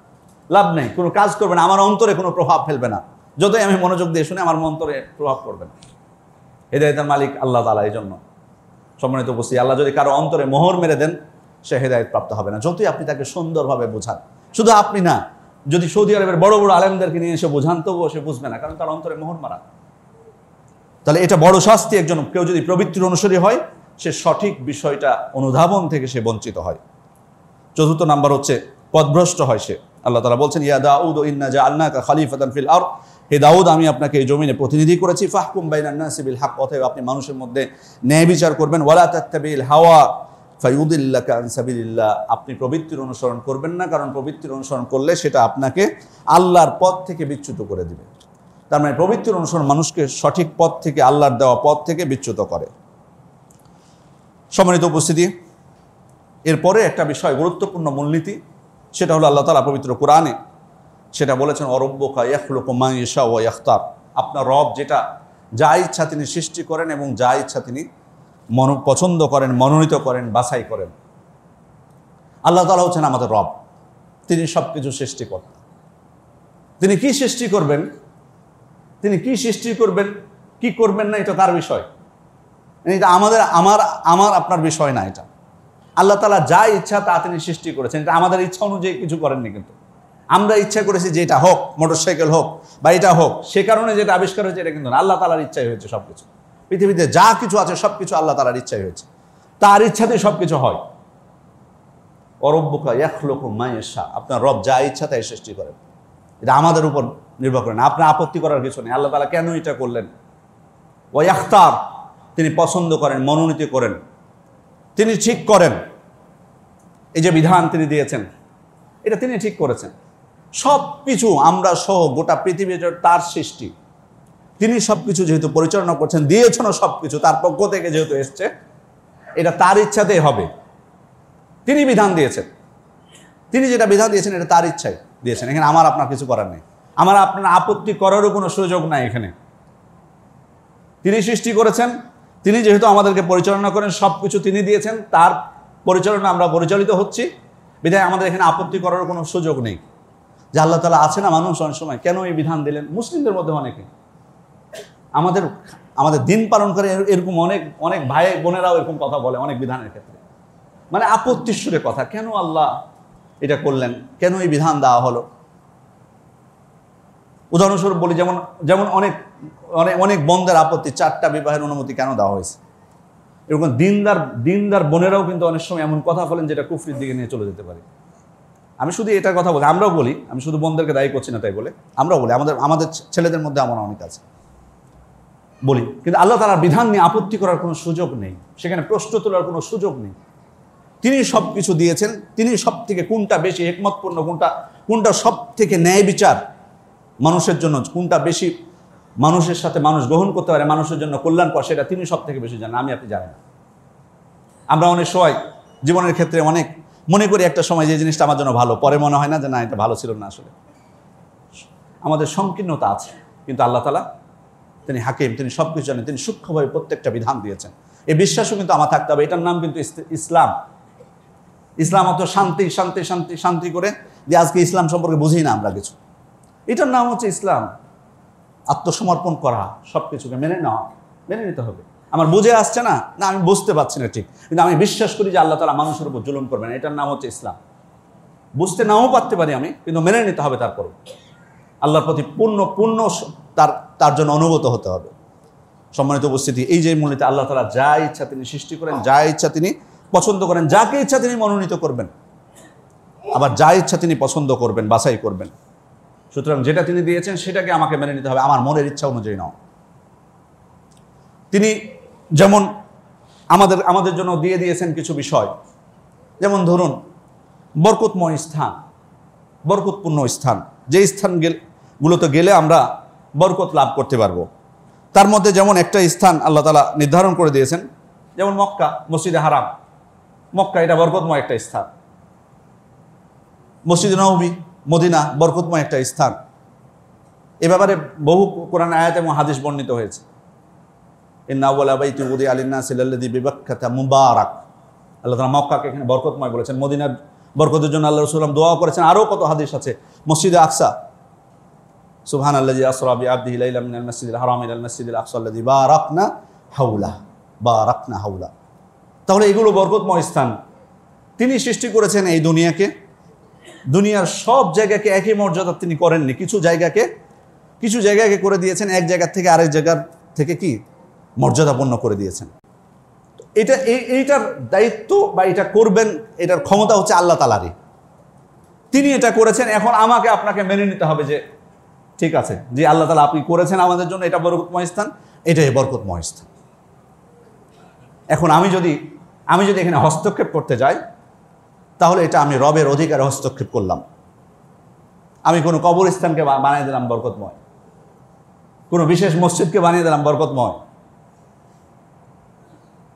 লাভ নেই, কোনো কাজ করবে না, আমার অন্তরে কোনো প্রভাব ফেলবে না। যতই আমি মনোযোগ দিয়ে শুনি, আমার অন্তরে প্রভাব পড়বে না। হেদায়েতের মালিক আল্লাহ তাআলা। এই জন্য সম্মানিত উপস্থিতি, আল্লাহ যদি কারো অন্তরে মোহর মেরে দেন, সে হেদায়েত প্রাপ্ত হবে না, যতই আপনি তাকে সুন্দরভাবে বোঝান। শুধু আপনি না, যদি সৌদি আরবের বড় বড় আলেমদেরকে নিয়ে এসে বোঝান, তবুও সে বুঝবে না, কারণ তার অন্তরে মোহর মারা। তাহলে এটা বড় শাস্তি। কেউ যদি প্রবৃত্তির অনুসারী হয়, সে সঠিক বিষয়টা অনুধাবন থেকে সে বঞ্চিত হয়। চতুর্থ নাম্বার হচ্ছে পথভ্রষ্ট হয় সে। আল্লাহ তাআলা বলছেন ইয়া দাউদ ইন্না জাআলনাকা খলিফাতান ফিল আরদ, হে দাউদ আমি আপনাকে এই জমিনে প্রতিনিধি করেছি। ফাহকুম বাইনান নাসি বিল হক, অতএব আপনি মানুষের মধ্যে ন্যায় বিচার করবেন। ওয়ালা তাত্তাবিল হাওয়া ফায়ুদিল্লাকা আন সাবিলিল্লাহ, আপনি প্রবৃত্তির অনুসরণ করবেন না, কারণ প্রবৃত্তির অনুসরণ করলে সেটা আপনাকে আল্লাহর পথ থেকে বিচ্যুত করে দিবে। তার মানে প্রবৃত্তির অনুসরণ মানুষকে সঠিক পথ থেকে, আল্লাহর দেওয়া পথ থেকে বিচ্যুত করে। সম্মানিত উপস্থিতি, এরপরে একটা বিষয়, গুরুত্বপূর্ণ মূলনীতি, সেটা হলো আল্লাহ তাআলা পবিত্র কোরআনে সেটা বলেছেন অরব্বুকা ইয়াখলুকু মা ইয়াশা ওয়া ইয়াখতার, আপনার রব যা ইচ্ছা তিনি সৃষ্টি করেন এবং যা ইচ্ছা তিনি পছন্দ করেন, মনোনীত করেন, বাছাই করেন। আল্লাহ তাআলা হচ্ছেন আমাদের রব, তিনি সব কিছু সৃষ্টিকর্তা। তিনি কি সৃষ্টি করবেন, কি করবেন না, এটা তার বিষয়। এটা আমার আপনার বিষয় না। এটা আল্লাহ তাআলা যা ইচ্ছা তা তিনি সৃষ্টি করেছেন, এটা আমাদের ইচ্ছা অনুযায়ী কিছু করেননি। কিন্তু আমরা ইচ্ছা করেছি যে এটা হোক, মোটরসাইকেল হোক বা এটা হোক, সে কারণে যেটা আবিষ্কার হয়েছে এটা কিন্তু না, আল্লাহ তাআলার ইচ্ছাই হয়েছে সব কিছু। পৃথিবীতে যা কিছু আছে সব কিছু আল্লাহ তাআলার ইচ্ছাই হয়েছে, তার ইচ্ছাতেই সব কিছু হয়। অরব্বুকা ইয়াখলুকু মা ইয়াশা, আপনার রব যা ইচ্ছা তাই সৃষ্টি করেন, এটা আমাদের উপর নির্ভর করে না, আপনার আপত্তি করার কিছু নেই। আল্লাহ তাআলা কেন এটা করলেন? ওয়া ইয়াখতার, তিনি পছন্দ করেন, মনোনীত করেন, তিনি ঠিক করেন। এই যে বিধান তিনি দিয়েছেন এটা তিনি ঠিক করেছেন। সব কিছু আমরা সহ গোটা পৃথিবী তার সৃষ্টি, তিনি সব কিছু যেহেতু পরিচালনা করছেন, দিয়েছেন সব কিছু তার পক্ষ থেকে যেহেতু এসছে, এটা তার ইচ্ছাতেই হবে। তিনি বিধান দিয়েছেন, তিনি যেটা বিধান দিয়েছেন এটা তার ইচ্ছায় দিয়েছেন। এখানে আমার আপনার কিছু করার নেই, আমার আপনার আপত্তি করারও কোনো সুযোগ নাই এখানে। তিনি সৃষ্টি করেছেন, তিনি যেহেতু আমাদেরকে পরিচালনা করেন, সব কিছু তিনি দিয়েছেন, তার পরিচালনা আমরা পরিচালিত হচ্ছি, বিধায় আমাদের এখানে আপত্তি করার কোনো সুযোগ নেই। যে আল্লাহ তাআলা আছে না, মানুষ অনেক সময় কেন এই বিধান দিলেন, মুসলিমদের মধ্যে অনেকে আমাদের দিন পালন করে এরকম অনেক অনেক ভাই বোনেরাও এরকম কথা বলে অনেক বিধানের ক্ষেত্রে, মানে আপত্তির সুরে কথা, কেন আল্লাহ এটা করলেন, কেন এই বিধান দেওয়া হলো। উদাহরণস্বরূপ বলি, যেমন যেমন অনেক অনেক অনেক বন্ধের আপত্তি, 4টা বিবাহের অনুমতি কেন দেওয়া হয়েছে। এরকম দিনদার বোনেরাও কিন্তু অনেক সময় এমন কথা বলেন যেটা কুফরির দিকে নিয়ে চলে যেতে পারে। আমি শুধু এটার কথা বলি, আমরাও বলি, আমি শুধু বোনদেরকে দায়ী করছি না তাই বলে, আমরাও বলি, আমাদের ছেলেদের মধ্যে আমার অনেক আছে বলি, কিন্তু আল্লাহ তাআলার বিধান নিয়ে আপত্তি করার কোনো সুযোগ নেই, সেখানে প্রশ্ন তোলার কোনো সুযোগ নেই। তিনি সব কিছু দিয়েছেন, তিনি সব থেকে কোনটা বেশি হিকমতপূর্ণ, কোনটা সব থেকে ন্যায় বিচার মানুষের জন্য, কোনটা বেশি মানুষের সাথে মানুষ গ্রহণ করতে পারে, মানুষের জন্য কল্যাণকর, সেটা তিনি সব থেকে বেশি জানেন, আমি আপনি জানি না। আমরা অনেক সময় জীবনের ক্ষেত্রে অনেক মনে করি একটা সময় যে জিনিসটা আমার জন্য ভালো, পরে মনে হয় না যে না এটা ভালো ছিল না। আসলে আমাদের সংকীর্ণতা আছে, কিন্তু আল্লাহ তাআলা তিনি হাকিম, তিনি সব কিছু জানেন, তিনি সূক্ষ্মভাবে প্রত্যেকটা বিধান দিয়েছেন। এই বিশ্বাসও কিন্তু আমার থাকতে হবে। এটার নাম কিন্তু ইসলাম। ইসলাম অত শান্তি শান্তি শান্তি শান্তি করে যে আজকে ইসলাম সম্পর্কে বুঝি না আমরা কিছু। এটার নাম হচ্ছে ইসলাম, আত্মসমর্পণ করা, সব কিছুকে মেনে নেওয়া, মেনে নিতে হবে। আমার বুঝে আসছে না, না আমি বুঝতে পারছি না ঠিক, কিন্তু আমি বিশ্বাস করি যে আল্লাহ তাআলা মানুষের উপর জুলুম করবেন, এটার নাম হচ্ছে ইসলাম। বুঝতে নাও পারতে পারি আমি, কিন্তু মেনে নিতে হবে। তারপর আল্লাহর প্রতি পূর্ণ তার জন্য অনুগত হতে হবে। সম্মানিত উপস্থিতি, এই যে মূলত আল্লাহ তাআলা যা ইচ্ছা তিনি সৃষ্টি করেন, যা ইচ্ছা তিনি পছন্দ করেন, যাকে ইচ্ছা তিনি মনোনীত করবেন, আবার যা ইচ্ছা তিনি পছন্দ করবেন, বাছাই করবেন। সুতরাং যেটা তিনি দিয়েছেন সেটাকে আমাকে মেনে নিতে হবে, আমার মনের ইচ্ছা অনুযায়ী নাও। তিনি যেমন আমাদের জন্য দিয়ে দিয়েছেন কিছু বিষয়, যেমন ধরুন বরকতময় স্থান, বরকতপূর্ণ স্থান, যে স্থানগুলোতে গেলে আমরা বরকত লাভ করতে পারবো। তার মধ্যে যেমন একটা স্থান আল্লাহ তাআলা নির্ধারণ করে দিয়েছেন, যেমন মক্কা, মসজিদে হারাম, মক্কা এটা বরকতময় একটা স্থান। মসজিদে নববী, মদিনা বরকতময় একটা স্থান। এ ব্যাপারে বহু কোরআন আয়াত এবং হাদিস বর্ণিত হয়েছে। ইন্না আউওয়ালা বাইতি উযিআ লিন-নাসি লাল্লাযী বিবাক্কাতা মুবারাক, আল্লাহ তাআলা মক্কাকে এখানে বরকতময় বলেছেন। মদিনার বরকতের জন্য আল্লাহ রাসূল দোয়া করেছেন। আরও কত হাদিস আছে। মসজিদে আকসা, সুবহানাল্লাযী আসরা বিআবদিহি লাইলাম মিনাল মাসজিদিল হারাম ইলাল মাসজিদিল আকসা আল্লাযী বারাকনা হাওলা। তাহলে এগুলো বরকতময় স্থান। তিনি সৃষ্টি করেছেন এই দুনিয়াকে, দুনিয়ার সব জায়গাকে একই মর্যাদা তিনি করেননি। কিছু জায়গাকে করে দিয়েছেন এক জায়গা থেকে আরেক জায়গার থেকে কি মর্যাদাপূর্ণ করে দিয়েছেন। এইটার দায়িত্ব বা এটা করবেন, এটার ক্ষমতা হচ্ছে আল্লাহ তাআলারই। তিনি এটা করেছেন। এখন আমাকে আপনাকে মেনে নিতে হবে যে ঠিক আছে, যে আল্লাহ তাআলা আপনি করেছেন আমাদের জন্য, এটা বরকতময় স্থান, এটাই বরকতময় স্থান। এখন আমি যদি এখানে হস্তক্ষেপ করতে যাই, তাহলে এটা আমি রবের অধিকারে হস্তক্ষেপ করলাম। আমি কোনো কবরস্থানকে বানিয়ে দিলাম বরকতময়, কোনো বিশেষ মসজিদকে বানিয়ে দিলাম বরকতময়।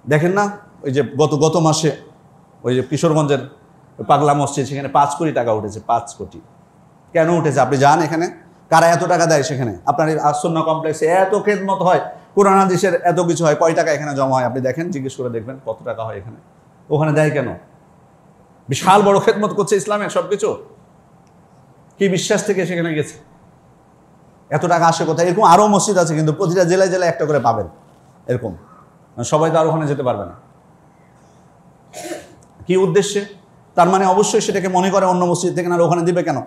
দেখেন না, ওই যে গত মাসে ওই যে কিশোরগঞ্জের পাগলা মসজিদ, সেখানে 5 কোটি টাকা উঠেছে। 5 কোটি কেন উঠেছে আপনি যান এখানে? কারা এত টাকা দেয় সেখানে? আপনার এই আসন্না কমপ্লেক্সে এত খেদমত হয়, কোরআন হাদিসের এত কিছু হয়, কয় টাকা এখানে জমা হয় আপনি দেখেন, জিজ্ঞেস করে দেখবেন কত টাকা হয় এখানে। ওখানে দেয় কেন? বিশাল বড় খেদমত করছে ইসলামের সব কিছু। কি বিশ্বাস থেকে সেখানে গেছে, এত টাকা আসে কোথায়? এরকম আরও মসজিদ আছে, কিন্তু প্রতিটা জেলায় জেলায় একটা করে পাবেন এরকম। সবাই তো আর ওখানে যেতে পারবে না। কি উদ্দেশ্যে? তার মানে অবশ্যই সেটাকে মনে করে অন্য মসজিদ থেকে, না ওখানে দিবে কেন?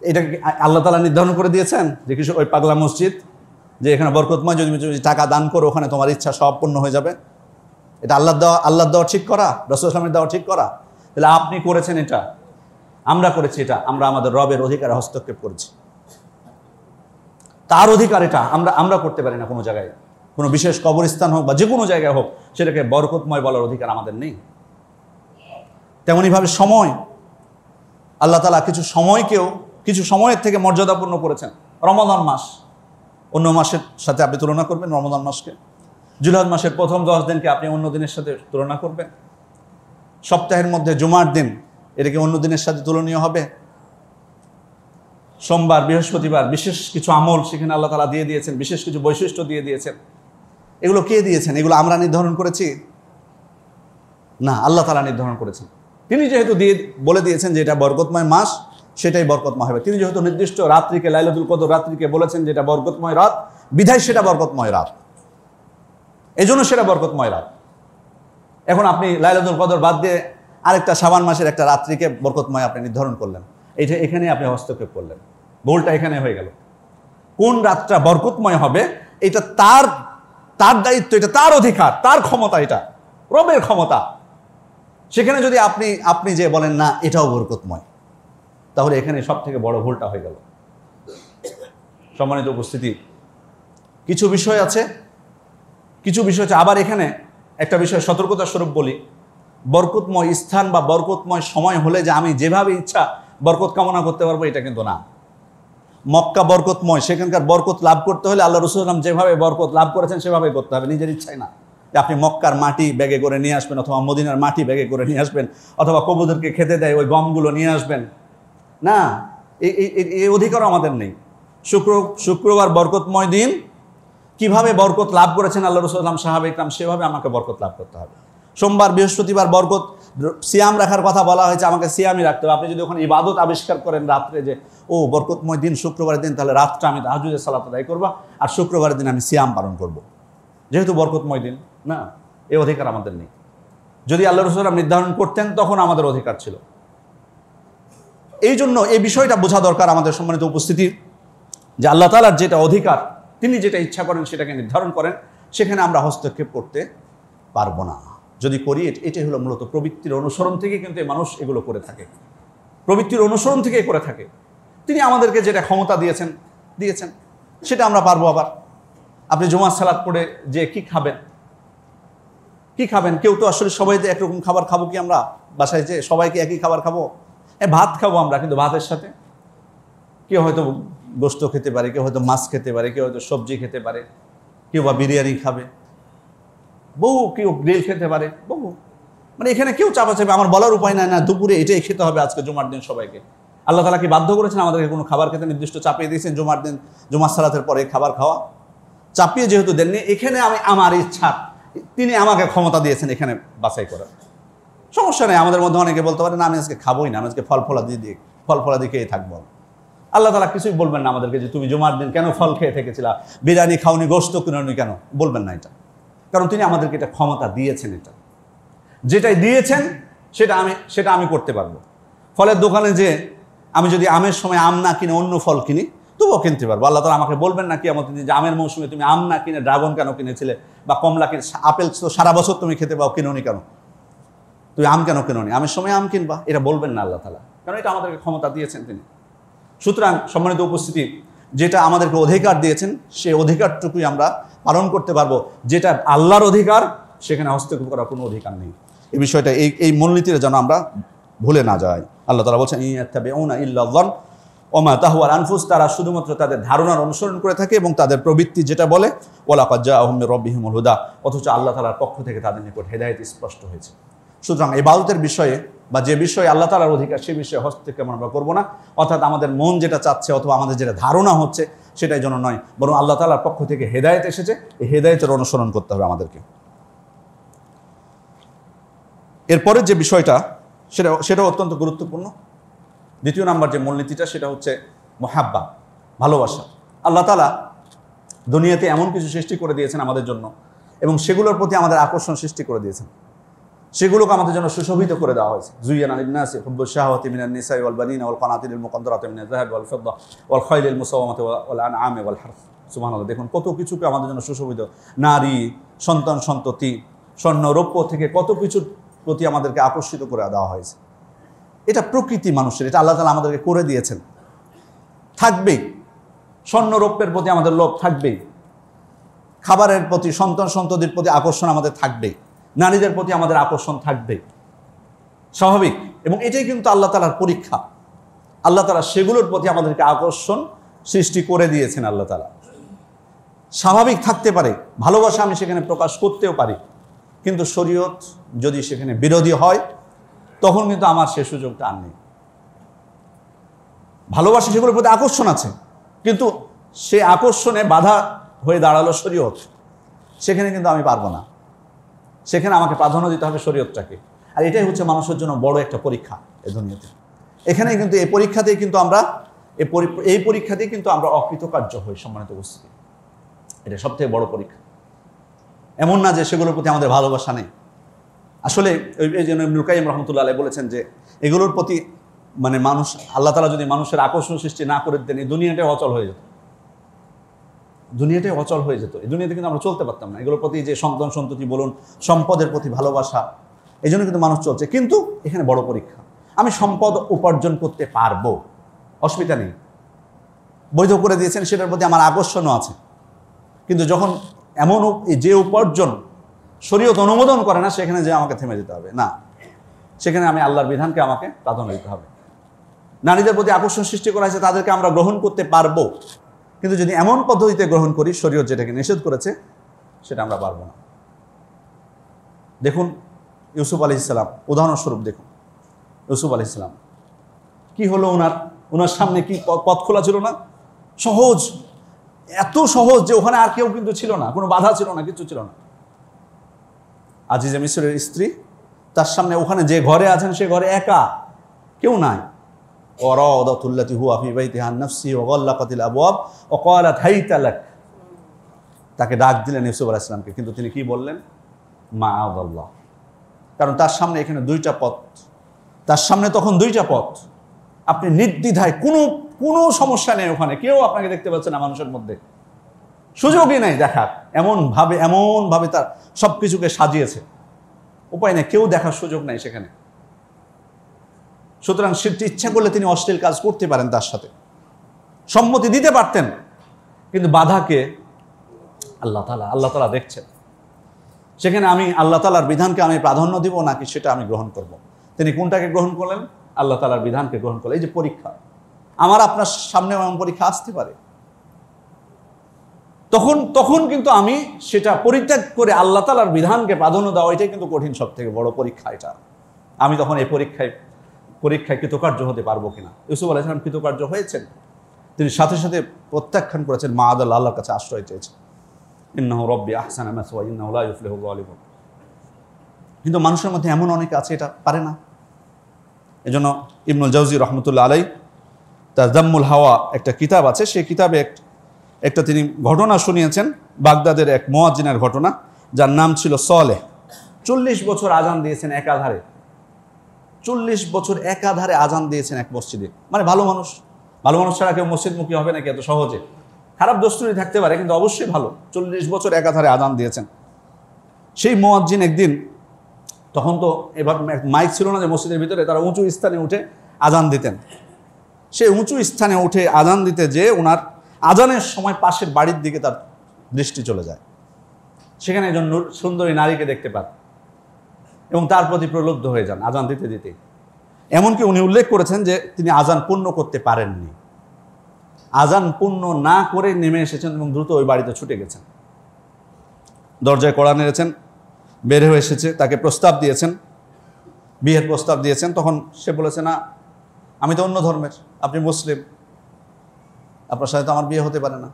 এটা আল্লাহ তাআলা নির্ধারণ করে দিয়েছেন যে কিছু ওই পাগলা মসজিদ, যে এখানে বরকতময়, যদি টাকা দান করো ওখানে তোমার ইচ্ছা সব পূর্ণ হয়ে যাবে? এটা আল্লাহ দেওয়া ঠিক করা, রাসূল সাল্লাল্লাহু দেওয়া ঠিক করা? তাহলে আপনি করেছেন এটা, আমরা করেছি এটা, আমরা আমাদের রবের অধিকারে হস্তক্ষেপ করেছি। তার অধিকার এটা আমরা করতে পারি না। কোনো জায়গায়, কোনো বিশেষ কবরস্থান হোক বা যে কোনো জায়গায় হোক, সেটাকে বরকতময় বলার অধিকার আমাদের নেই। তেমনইভাবে সময়, আল্লাহ তাআলা কিছু সময়কেও কিছু সময়ের থেকে মর্যাদাপূর্ণ করেছেন। রমাদান মাস, অন্য মাসের সাথে আপনি তুলনা করবেন রমাদান মাসকে? জিলহজ মাসের প্রথম 10 দিনকে আপনি অন্য দিনের সাথে তুলনা করবেন? সপ্তাহের মধ্যে জুমার দিন, এটাকে অন্য দিনের সাথে তুলনীয় হবে? সোমবার, বৃহস্পতিবার বিশেষ কিছু আমল সেখানে আল্লাহ তাআলা দিয়ে দিয়েছেন, বিশেষ কিছু বৈশিষ্ট্য দিয়ে দিয়েছেন। এগুলো কে দিয়েছেন? এগুলো আমরা নির্ধারণ করেছি? না, আল্লাহ তাআলা নির্ধারণ করেছেন। তিনি যেহেতু বলে দিয়েছেন যে এটা বরকতময় মাস, সেটাই বরকতময় হবে। তিনি যেহেতু নির্দিষ্ট রাত্রিকে, লাইলাতুল কদর রাত্রিকে বলেছেন যে এটা বরকতময় রাত, বিধায় সেটা বরকতময় রাত, এজন্য সেটা বরকতময় রাত। এখন আপনি লাইলাতুল কদর বাদ দিয়ে আরেকটা শাবান মাসের একটা রাত্রিকে বরকতময় আপনি নির্ধারণ করলেন, এইটা এখানে আপনি হস্তক্ষেপ করলেন। ভুলটা এখানে হয়ে গেল। কোন রাতটা বরকতময় হবে এটা তার দায়িত্ব, এটা তার অধিকার, তার ক্ষমতা, এটা রবের ক্ষমতা। সেখানে যদি আপনি যে বলেন না এটাও বরকতময়, তাহলে এখানে সব থেকে বড় ভুলটা হয়ে গেল। সম্মানিত উপস্থিতি, কিছু বিষয় আছে। আবার এখানে একটা বিষয় সতর্কতার স্বরূপ বলি, বরকতময় স্থান বা বরকতময় সময় হলে যে আমি যেভাবে ইচ্ছা বরকত কামনা করতে পারবো, এটা কিন্তু না। মক্কা বরকতময়, সেখানকার বরকত লাভ করতে হলে আল্লাহ রাসূল সাল্লাল্লাহু আলাইহি ওয়াসাল্লাম যেভাবে বরকত লাভ করেছেন সেভাবেই করতে হবে, নিজের ইচ্ছায় না। যে আপনি মক্কার মাটি ব্যাগে করে নিয়ে আসবেন, অথবা মদিনার মাটি ব্যাগে করে নিয়ে আসবেন, অথবা কবুতরকে খেতে দেয় ওই গমগুলো নিয়ে আসবেন, না, এই অধিকারও আমাদের নেই। শুক্রবার বরকতময় দিন, কিভাবে বরকত লাভ করেছেন আল্লাহ রাসূল সাল্লাল্লাহু আলাইহি ওয়াসাল্লাম, সাহাবায়ে কিরাম, সেভাবে আমাকে বরকত লাভ করতে হবে। সোমবার, বৃহস্পতিবার বরকত সিয়াম রাখার কথা বলা হয়েছে, আমাকে সিয়ামই রাখতে হবে। আপনি যদি ওখানে ইবাদত আবিষ্কার করেন রাত্রে, যে ও বরকতময় দিন শুক্রবারের দিন, তাহলে রাতটা আমি তাহাজ্জুদের সালাত আদায় করব, আর শুক্রবারের দিন আমি সিয়াম পালন করব, যেহেতু বরকতময় দিন। না, এই অধিকার আমাদের নেই। যদি আল্লাহ রাসূল সাল্লাল্লাহু আলাইহি ওয়াসাল্লাম নির্ধারণ করতেন তখন আমাদের অধিকার ছিল। এই জন্য এই বিষয়টা বোঝা দরকার আমাদের। সম্মানিত উপস্থিতি, যে আল্লাহ তাআলার যেটা অধিকার, তিনি যেটা ইচ্ছা করেন সেটাকে নির্ধারণ করেন, সেখানে আমরা হস্তক্ষেপ করতে পারবো না। যদি করি, এটাই হলো মূলত প্রবৃত্তির অনুসরণ থেকে কিন্তু এই মানুষ এগুলো করে থাকে, প্রবৃত্তির অনুসরণ থেকে করে থাকে। তিনি আমাদেরকে যেটা ক্ষমতা দিয়েছেন সেটা আমরা পারবো। আবার আপনি জুমার সালাত পড়ে যে কি খাবেন? কেউ তো আসলে সবাই যে একরকম খাবার খাবো কি আমরা? বাসায় যে সবাইকে একই খাবার খাবো? ভাত খাবো আমরা, কিন্তু ভাতের সাথে কেউ হয়তো গোশত খেতে পারে, কেউ হয়তো মাছ খেতে পারে, কেউ হয়তো সবজি খেতে পারে, কেউ বা বিরিয়ানি খাবে, কেউ গ্রিল খেতে পারে, মানে এখানে কেউ চাপাচাপি আমার বলার উপায় নাই, না দুপুরে এটাই খেতে হবে আজকে জুমার দিন সবাইকে। আল্লাহ তাআলা কি বাধ্য করেছেন আমাদেরকে কোনো খাবার খেতে? নির্দিষ্ট চাপিয়ে দিয়েছেন জুমার দিন, জুমার সালাতের পরে খাবার খাওয়া? চাপিয়ে যেহেতু দেননি, এখানে আমি আমার ইচ্ছা, তিনি আমাকে ক্ষমতা দিয়েছেন এখানে বাছাই করার। সমস্যা নেই। আমাদের মধ্যে অনেকে বলতে পারে না আমি আজকে খাবোই না, আমি আজকে ফল খেয়ে থাকবো। আল্লাহ তাআলা কিছুই বলবেন না আমাদেরকে যে তুমি জুমার দিন কেন ফল খেয়ে থেকেছিলা, বিরিয়ানি খাওনি, গোশত কিনোনি কেন, বলবেন না এটা। কারণ তিনি আমাদেরকে এটা ক্ষমতা দিয়েছেন। এটা যেটাই দিয়েছেন সেটা আমি করতে পারবো। ফলের দোকানে যে আমি যদি আমের সময় আম না কিনে অন্য ফল কিনি, তবুও কিনতে পারবো। আল্লাহ তাআলা আমাকে বলবেন না কিয়ামত দিন যে আমের মৌসুমে তুমি আম না কিনে ড্রাগন কেন কিনেছিলে, বা কমলা কিনে, আপেল তো সারা বছর তুমি খেতে পাও, কিনোনি কেন, তুই আম কেন কিনোনি, আমের সময় আম কিনবা, এটা বলবেন না আল্লাহ তাআলা, কারণ এটা আমাদেরকে ক্ষমতা দিয়েছেন তিনি। সুতরাং সম্মানিত উপস্থিতি, যেটা আমাদেরকে অধিকার দিয়েছেন সেই অধিকারটুকুই আমরা পালন করতে পারবো। যেটা আল্লাহর অধিকার, সেখানে হস্তক্ষেপ করার কোনো অধিকার নেই। এই বিষয়টা, এই মূলনীতিটা যেন আমরা ভুলে না যাই। আল্লাহ তাআলা বলছেন ইয়াত্তাবিউনা ইল্লা যান ওয়া মা তাহওয়াল আনফুস, তারা শুধুমাত্র তাদের ধারণার অনুসরণ করে থাকে এবং তাদের প্রবৃত্তি যেটা বলে। ওয়ালাকাদ জাআহুম মির রাব্বিহিমুল হুদা, অথচ আল্লাহ তাআলার পক্ষ থেকে তাদের নিকট হেদায়েত স্পষ্ট হয়েছে। সুতরাং ইবাদতের বিষয়ে বা যে বিষয়ে আল্লাহ তাআলার অধিকার, সে বিষয়ে হস্তক্ষেপ আমরা করবো না। অর্থাৎ আমাদের মন যেটা চাচ্ছে অথবা আমাদের যেটা ধারণা হচ্ছে সেটাই যেন নয়, বরং আল্লাহ তাআলার পক্ষ থেকে হেদায়েত এসেছে, এই হেদায়েতের অনুসরণ করতে হবে আমাদেরকে। এরপরের যে বিষয়টা সেটা অত্যন্ত গুরুত্বপূর্ণ। দ্বিতীয় নাম্বার যে মূলনীতিটা, সেটা হচ্ছে মুহাব্বা, ভালোবাসা। আল্লাহ তাআলা দুনিয়াতে এমন কিছু সৃষ্টি করে দিয়েছেন আমাদের জন্য, এবং সেগুলোর প্রতি আমাদের আকর্ষণ সৃষ্টি করে দিয়েছেন। সেগুলোকে আমাদের জন্য সুশোভিত করে দেওয়া হয়েছে। যুইয়ানা লিন-নাসি হুব্বুশ শাহাওয়াতি মিনান নিসাই ওয়াল বানিনা ওয়াল কানাতিরিল মুকাদ্দারাতি মিনাজ যাহাবি ওয়াল ফিদ্দা ওয়াল খাইলিল মুসাওয়ামাতি ওয়াল আনআমি ওয়াল হারথ। সুবহানাল্লাহ, দেখুন কত কিছুকে আমাদের জন্য সুশোভিত, নারী, সন্তান সন্ততি, স্বর্ণ রৌপ্য থেকে কত কিছুর প্রতি আমাদেরকে আকর্ষিত করে দেওয়া হয়েছে। এটা প্রকৃতি মানুষের, এটা আল্লাহ তাআলা আমাদেরকে করে দিয়েছেন, থাকবেই। স্বর্ণ রৌপ্যের প্রতি আমাদের লোভ থাকবেই, খাবারের প্রতি, সন্তান সন্ততির প্রতি আকর্ষণ আমাদের থাকবেই, নারীদের প্রতি আমাদের আকর্ষণ থাকবেই, স্বাভাবিক। এবং এটাই কিন্তু আল্লাহ তাআলার পরীক্ষা। আল্লাহ তাআলা সেগুলোর প্রতি আমাদেরকে আকর্ষণ সৃষ্টি করে দিয়েছেন। আল্লাহ তাআলা স্বাভাবিক থাকতে পারে, ভালোবাসা আমি সেখানে প্রকাশ করতেও পারি, কিন্তু শরীয়ত যদি সেখানে বিরোধী হয় তখন কিন্তু আমার সে সুযোগটা আর নেই। ভালোবাসা সেগুলোর প্রতি আকর্ষণ আছে, কিন্তু সে আকর্ষণে বাধা হয়ে দাঁড়ালো শরীয়ত, সেখানে কিন্তু আমি পারবো না, সেখানে আমাকে প্রাধান্য দিতে হবে শরীয়তটাকে। আর এটাই হচ্ছে মানুষের জন্য বড় একটা পরীক্ষা এই দুনিয়াতে। এখানেই কিন্তু এই পরীক্ষাতেই কিন্তু আমরা অকৃতকার্য হই। সম্মানিত উপস্থিতি, এটা সবথেকে বড় পরীক্ষা। এমন না যে সেগুলোর প্রতি আমাদের ভালোবাসা নেই। আসলে এই জন্য ইবনুল কাইয়িম রাহমাতুল্লাহ আলাইহি বলেছেন যে এগুলোর প্রতি মানে মানুষ, আল্লাহ তাআলা যদি মানুষের আকর্ষণ সৃষ্টি না করে দেন, এই দুনিয়াটাই অচল হয়ে যেত। দুনিয়াটাই অচল হয়ে যেত। এই দুনিয়াতে কিন্তু আমরা চলতে পারতাম না। এগুলোর প্রতি যে সন্তান সন্ততি বলুন, সম্পদের প্রতি ভালোবাসা, এই জন্য কিন্তু মানুষ চলছে। কিন্তু এখানে বড় পরীক্ষা, আমি সম্পদ উপার্জন করতে পারবো, অসুবিধা নেই, বৈধ করে দিয়েছেন, সেটার প্রতি আমার আকর্ষণও আছে। কিন্তু যখন এমন যে উপার্জন শরীয়ত অনুমোদন করে না, সেখানে যে আমাকে থেমে যেতে হবে না, সেখানে আমি আল্লাহর বিধানকে আমাকে প্রাধান্য দিতে হবে। নারীদের প্রতি আকর্ষণ সৃষ্টি করা হয়েছে, তাদেরকে আমরা গ্রহণ করতে পারবো, কিন্তু যদি এমন পদ্ধতিতে গ্রহণ করি শরীয়ত যেটাকে নিষেধ করেছে, সেটা আমরা পারবো না। দেখুন ইউসুফ আলাইহিস সালাম, উদাহরণস্বরূপ দেখুন ইউসুফ আলাইহিস সালাম কি হলো, ওনার সামনে কি পথ খোলা ছিল না? সহজ, এত সহজ যে ওখানে আর কেউ কিন্তু ছিল না, কোনো বাধা ছিল না, কিছু ছিল না। আজিজে মিসরের স্ত্রী, তার সামনে ওখানে যে ঘরে আছেন সে ঘরে একা, কেউ নাই। ওয়ারাদাতুল্লাতি হুয়া ফি বাইতিহা আন নাফসি ওয়া গাল্লাকাতিল আবওয়াব ওয়া ক্বালাত হাইতা লাক, তাকে ডাক দিলেন ইউসুফ আলাইহিস সালামকে, কিন্তু তিনি কি বললেন? মাআযাল্লাহ। কারণ তার সামনে এখানে দুইটা পথ, তার সামনে তখন দুইটা পথ, আপনি নির্দ্বিধায়, কোনো সমস্যা নেই, ওখানে কেউ আপনাকে দেখতে পাচ্ছে না, মানুষের মধ্যে সুযোগই নেই দেখার। এমন ভাবে তার সব কিছুকে সাজিয়েছে, উপায় নেই, কেউ দেখার সুযোগ নেই সেখানে। সুতরাং সে ইচ্ছা করলে তিনি অশ্লীল কাজ করতে পারেন, তার সাথে সম্মতি দিতে পারতেন, কিন্তু বাধাকে আল্লাহ তাআলা দেখছেন। সেখানে আমি আল্লাহ তাআলার বিধানকে আমি প্রাধান্য দিব নাকি সেটা আমি গ্রহণ করব। তিনি কোনটাকে গ্রহণ করলেন? আল্লাহ তাআলার বিধানকে গ্রহণ করলেন। এই যে পরীক্ষা, আমার আপনার সামনে এমন পরীক্ষা আসতে পারে, তখন কিন্তু আমি সেটা পরিত্যাগ করে আল্লাহ তাআলার বিধানকে প্রাধান্য দেওয়া, এটাই কিন্তু কঠিন, সব থেকে বড় পরীক্ষা এটা। আমি তখন এই পরীক্ষায় কৃতকার্য হতে পারবো কিনা। ইউসুফ আলাইহিস সালাম কৃতকার্য হয়েছেন, তিনি সাথে সাথে প্রত্যাখ্যান করেছেন, মাআদাল্লাহ, আল্লাহর কাছে আশ্রয় চেয়েছেন। ইন্নাহু রাব্বি আহসানা মাসওয়া ইন্নাহু লা ইউফলিহুল যালিমুন। কিন্তু মানুষের মধ্যে এমন অনেকে আছে এটা পারে না। এজন্য ইবনুল জাওজি রাহমাতুল্লাহ আলাইহি তার যাম্মুল হাওয়া একটা কিতাব আছে, সেই কিতাবে একটা তিনি ঘটনা শুনিয়েছেন, বাগদাদের এক মুয়াজ্জিনের ঘটনা, যার নাম ছিল সলেহ। 40 বছর আজান দিয়েছেন একাধারে, 40 বছর একাধারে আজান দিয়েছেন এক মসজিদে। মানে ভালো মানুষ ছাড়া কেউ মসজিদমুখী হবে নাকি এত সহজে? খারাপ দস্তুরি থাকতে পারে, কিন্তু অবশ্যই ভালো। 40 বছর একাধারে আজান দিয়েছেন। সেই মুয়াজ্জিন একদিন, তখন তো এবার মাইক ছিল না যে মসজিদের ভিতরে, তারা উঁচু স্থানে উঠে আজান দিতেন। সেই উঁচু স্থানে উঠে আজান দিতে যে ওনার আজানের সময় পাশের বাড়ির দিকে তার দৃষ্টি চলে যায়। সেখানে একজন সুন্দরী নারীকে দেখতে পান এবং তার প্রতি প্রলুব্ধ হয়ে যান আজান দিতে দিতে। এমনকি উনি উল্লেখ করেছেন যে তিনি আজান পূর্ণ করতে পারেননি, আজান পূর্ণ না করে নেমে এসেছেন এবং দ্রুত ওই বাড়িতে ছুটে গেছেন। দরজায় কড়া নেড়েছেন, বের হয়ে এসেছে, তাকে প্রস্তাব দিয়েছেন, বিয়ের প্রস্তাব দিয়েছেন। তখন সে বলেছে, না, আমি তো অন্য ধর্মের, আপনি মুসলিম, আপনার সাথে তো আমার বিয়ে হতে পারে না।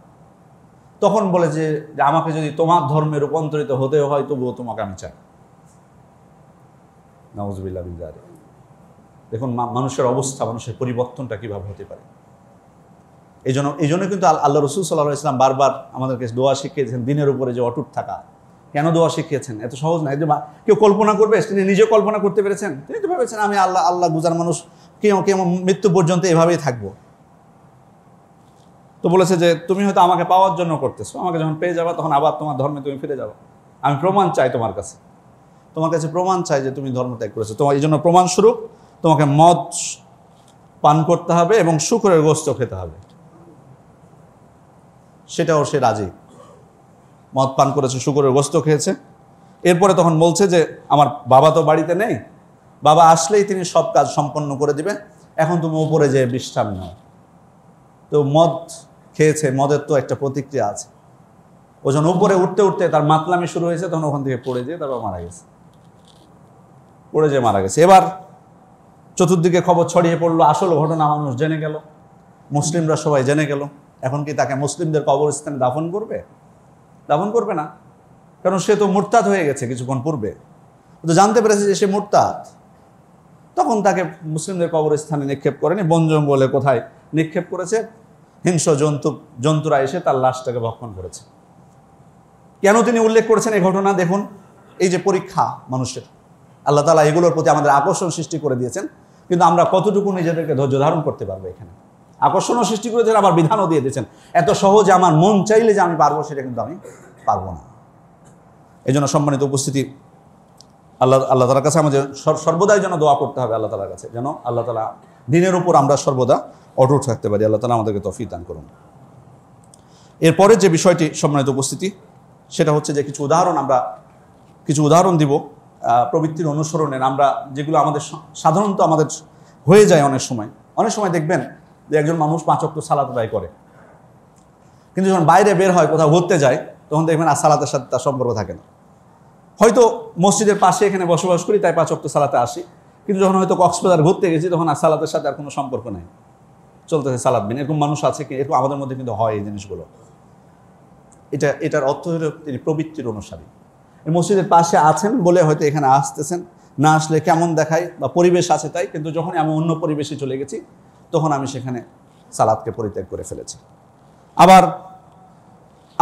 তখন বলে যে আমাকে যদি তোমার ধর্মে রূপান্তরিত হতে হয় তবুও তোমাকে আমি চাই। নাউযুবিল্লাহ মিন যালিক। দেখুন মানুষের অবস্থা, মানুষের পরিবর্তনটা কিভাবে হতে পারে। এই জন্য কিন্তু আল্লাহ রাসূল সাল্লাল্লাহু আলাইহি ওয়াসাল্লাম বারবার আমাদেরকে দোয়া শিখিয়েছেন, দিনের উপরে যে অটুট থাকা, কেন দোয়া শিখিয়েছেন? এত সহজ না। কেউ কল্পনা করবে, তিনি নিজেও কল্পনা করতে পেরেছেন, তিনি তো ভেবেছেন আমি আল্লাহ গুজার মানুষ, কেমন মৃত্যু পর্যন্ত এভাবেই থাকবো। তো বলেছে যে তুমি হয়তো আমাকে পাওয়ার জন্য করতেছো, আমাকে যখন পেয়ে যাবা তখন আবার তোমার ধর্মে তুমি ফিরে যাবে। আমি প্রমাণ চাই তোমার কাছে প্রমাণ চাই যে তুমি ধর্ম ত্যাগ করেছো। তোমার এই জন্য প্রমাণস্বরূপ তোমাকে মদ পান করতে হবে এবং শুকরের গোশত খেতে হবে। সেটাও সে রাজি, মদ পান করেছে, শুকরের গোশত খেয়েছে। এরপরে তখন বলছে যে আমার বাবা তো বাড়িতে নেই, বাবা আসলেই তিনি সব কাজ সম্পন্ন করে দিবে, এখন তুমি উপরে যেয়ে বিশ্রাম নাও। তো মদ খেয়েছে, মদের তো একটা প্রতিক্রিয়া আছে। ও যখন উপরে উঠতে উঠতে তার মাতলামি শুরু হয়েছে, তখন ওখান থেকে পড়ে যেয়ে তারপর মারা গেছে। এবার চতুর্দিকে খবর ছড়িয়ে পড়লো, আসল ঘটনা মানুষ জেনে গেল, মুসলিমরা সবাই জেনে গেল। এখন কি তাকে মুসলিমদের কবরস্থানে দাফন করবে না, কারণ সে তো মুরতাদ হয়ে গেছে কিছুক্ষণ পূর্বে। তো জানতে পেরেছে যে সে মুরতাদ, তখন তাকে মুসলিমদের কবরস্থানে নিক্ষেপ করেনি, বন জঙ্গলে কোথায় নিক্ষেপ করেছে। হিংস্র জন্তুরা এসে তার লাশটাকে ভক্ষণ করেছে। কেন তিনি উল্লেখ করেছেন এই ঘটনা? দেখুন, এই যে পরীক্ষা মানুষের, আল্লাহ তাআলা এগুলোর প্রতি আমাদের আকর্ষণ সৃষ্টি করে দিয়েছেন, কিন্তু আমরা কতটুকু নিজেদেরকে ধৈর্য ধারণ করতে পারবো? এখানে আকর্ষণও সৃষ্টি করেছেন, আবার বিধানও দিয়ে দিয়েছেন। এত সহজে আমার মন চাইলে যে আমি পারবো, সেটা কিন্তু আমি পারবো না। এই জন্য সম্মানিত উপস্থিতি, আল্লাহ তাআলার কাছে আমাদের সর্বদাই যেন দোয়া করতে হবে, আল্লাহ তাআলার কাছে যেন আল্লাহ তাআলা দিনের উপর আমরা সর্বদা অটুট থাকতে পারি। আল্লাহ তাআলা আমাদেরকে তৌফিক দান করুন। এরপরে যে বিষয়টি সম্মানিত উপস্থিতি, সেটা হচ্ছে যে কিছু উদাহরণ দিব প্রবৃত্তির অনুসরণের। আমরা যেগুলো আমাদের সাধারণত আমাদের হয়ে যায় অনেক সময় দেখবেন যে একজন মানুষ 5 ওয়াক্ত সালাত আদায় করে, কিন্তু যখন বাইরে বের হয়, কোথাও ঘুরতে যায়, তখন দেখবেন আর সালাতের সাথে তার সম্পর্ক থাকে না। হয়তো মসজিদের পাশে এখানে বসবাস করি, তাই 5 ওয়াক্ত সালাতে আসি, কিন্তু যখন হয়তো কক্সবাজার ঘুরতে গেছি, তখন আর সালাতের সাথে আর কোনো সম্পর্ক নেই, চলতেছে সালাত বিন। এরকম মানুষ আছে, এরকম আমাদের মধ্যে কিন্তু হয় এই জিনিসগুলো। এটার অর্থ হলো তিনি প্রবৃত্তির অনুসারী। এই মসজিদের পাশে আছেন বলে হয়তো এখানে আসতেছেন, না আসলে কেমন দেখায় বা পরিবেশ আছে তাই, কিন্তু যখন আমি অন্য পরিবেশে চলে গেছি, তখন আমি সেখানে সালাতকে পরিত্যাগ করে ফেলেছি।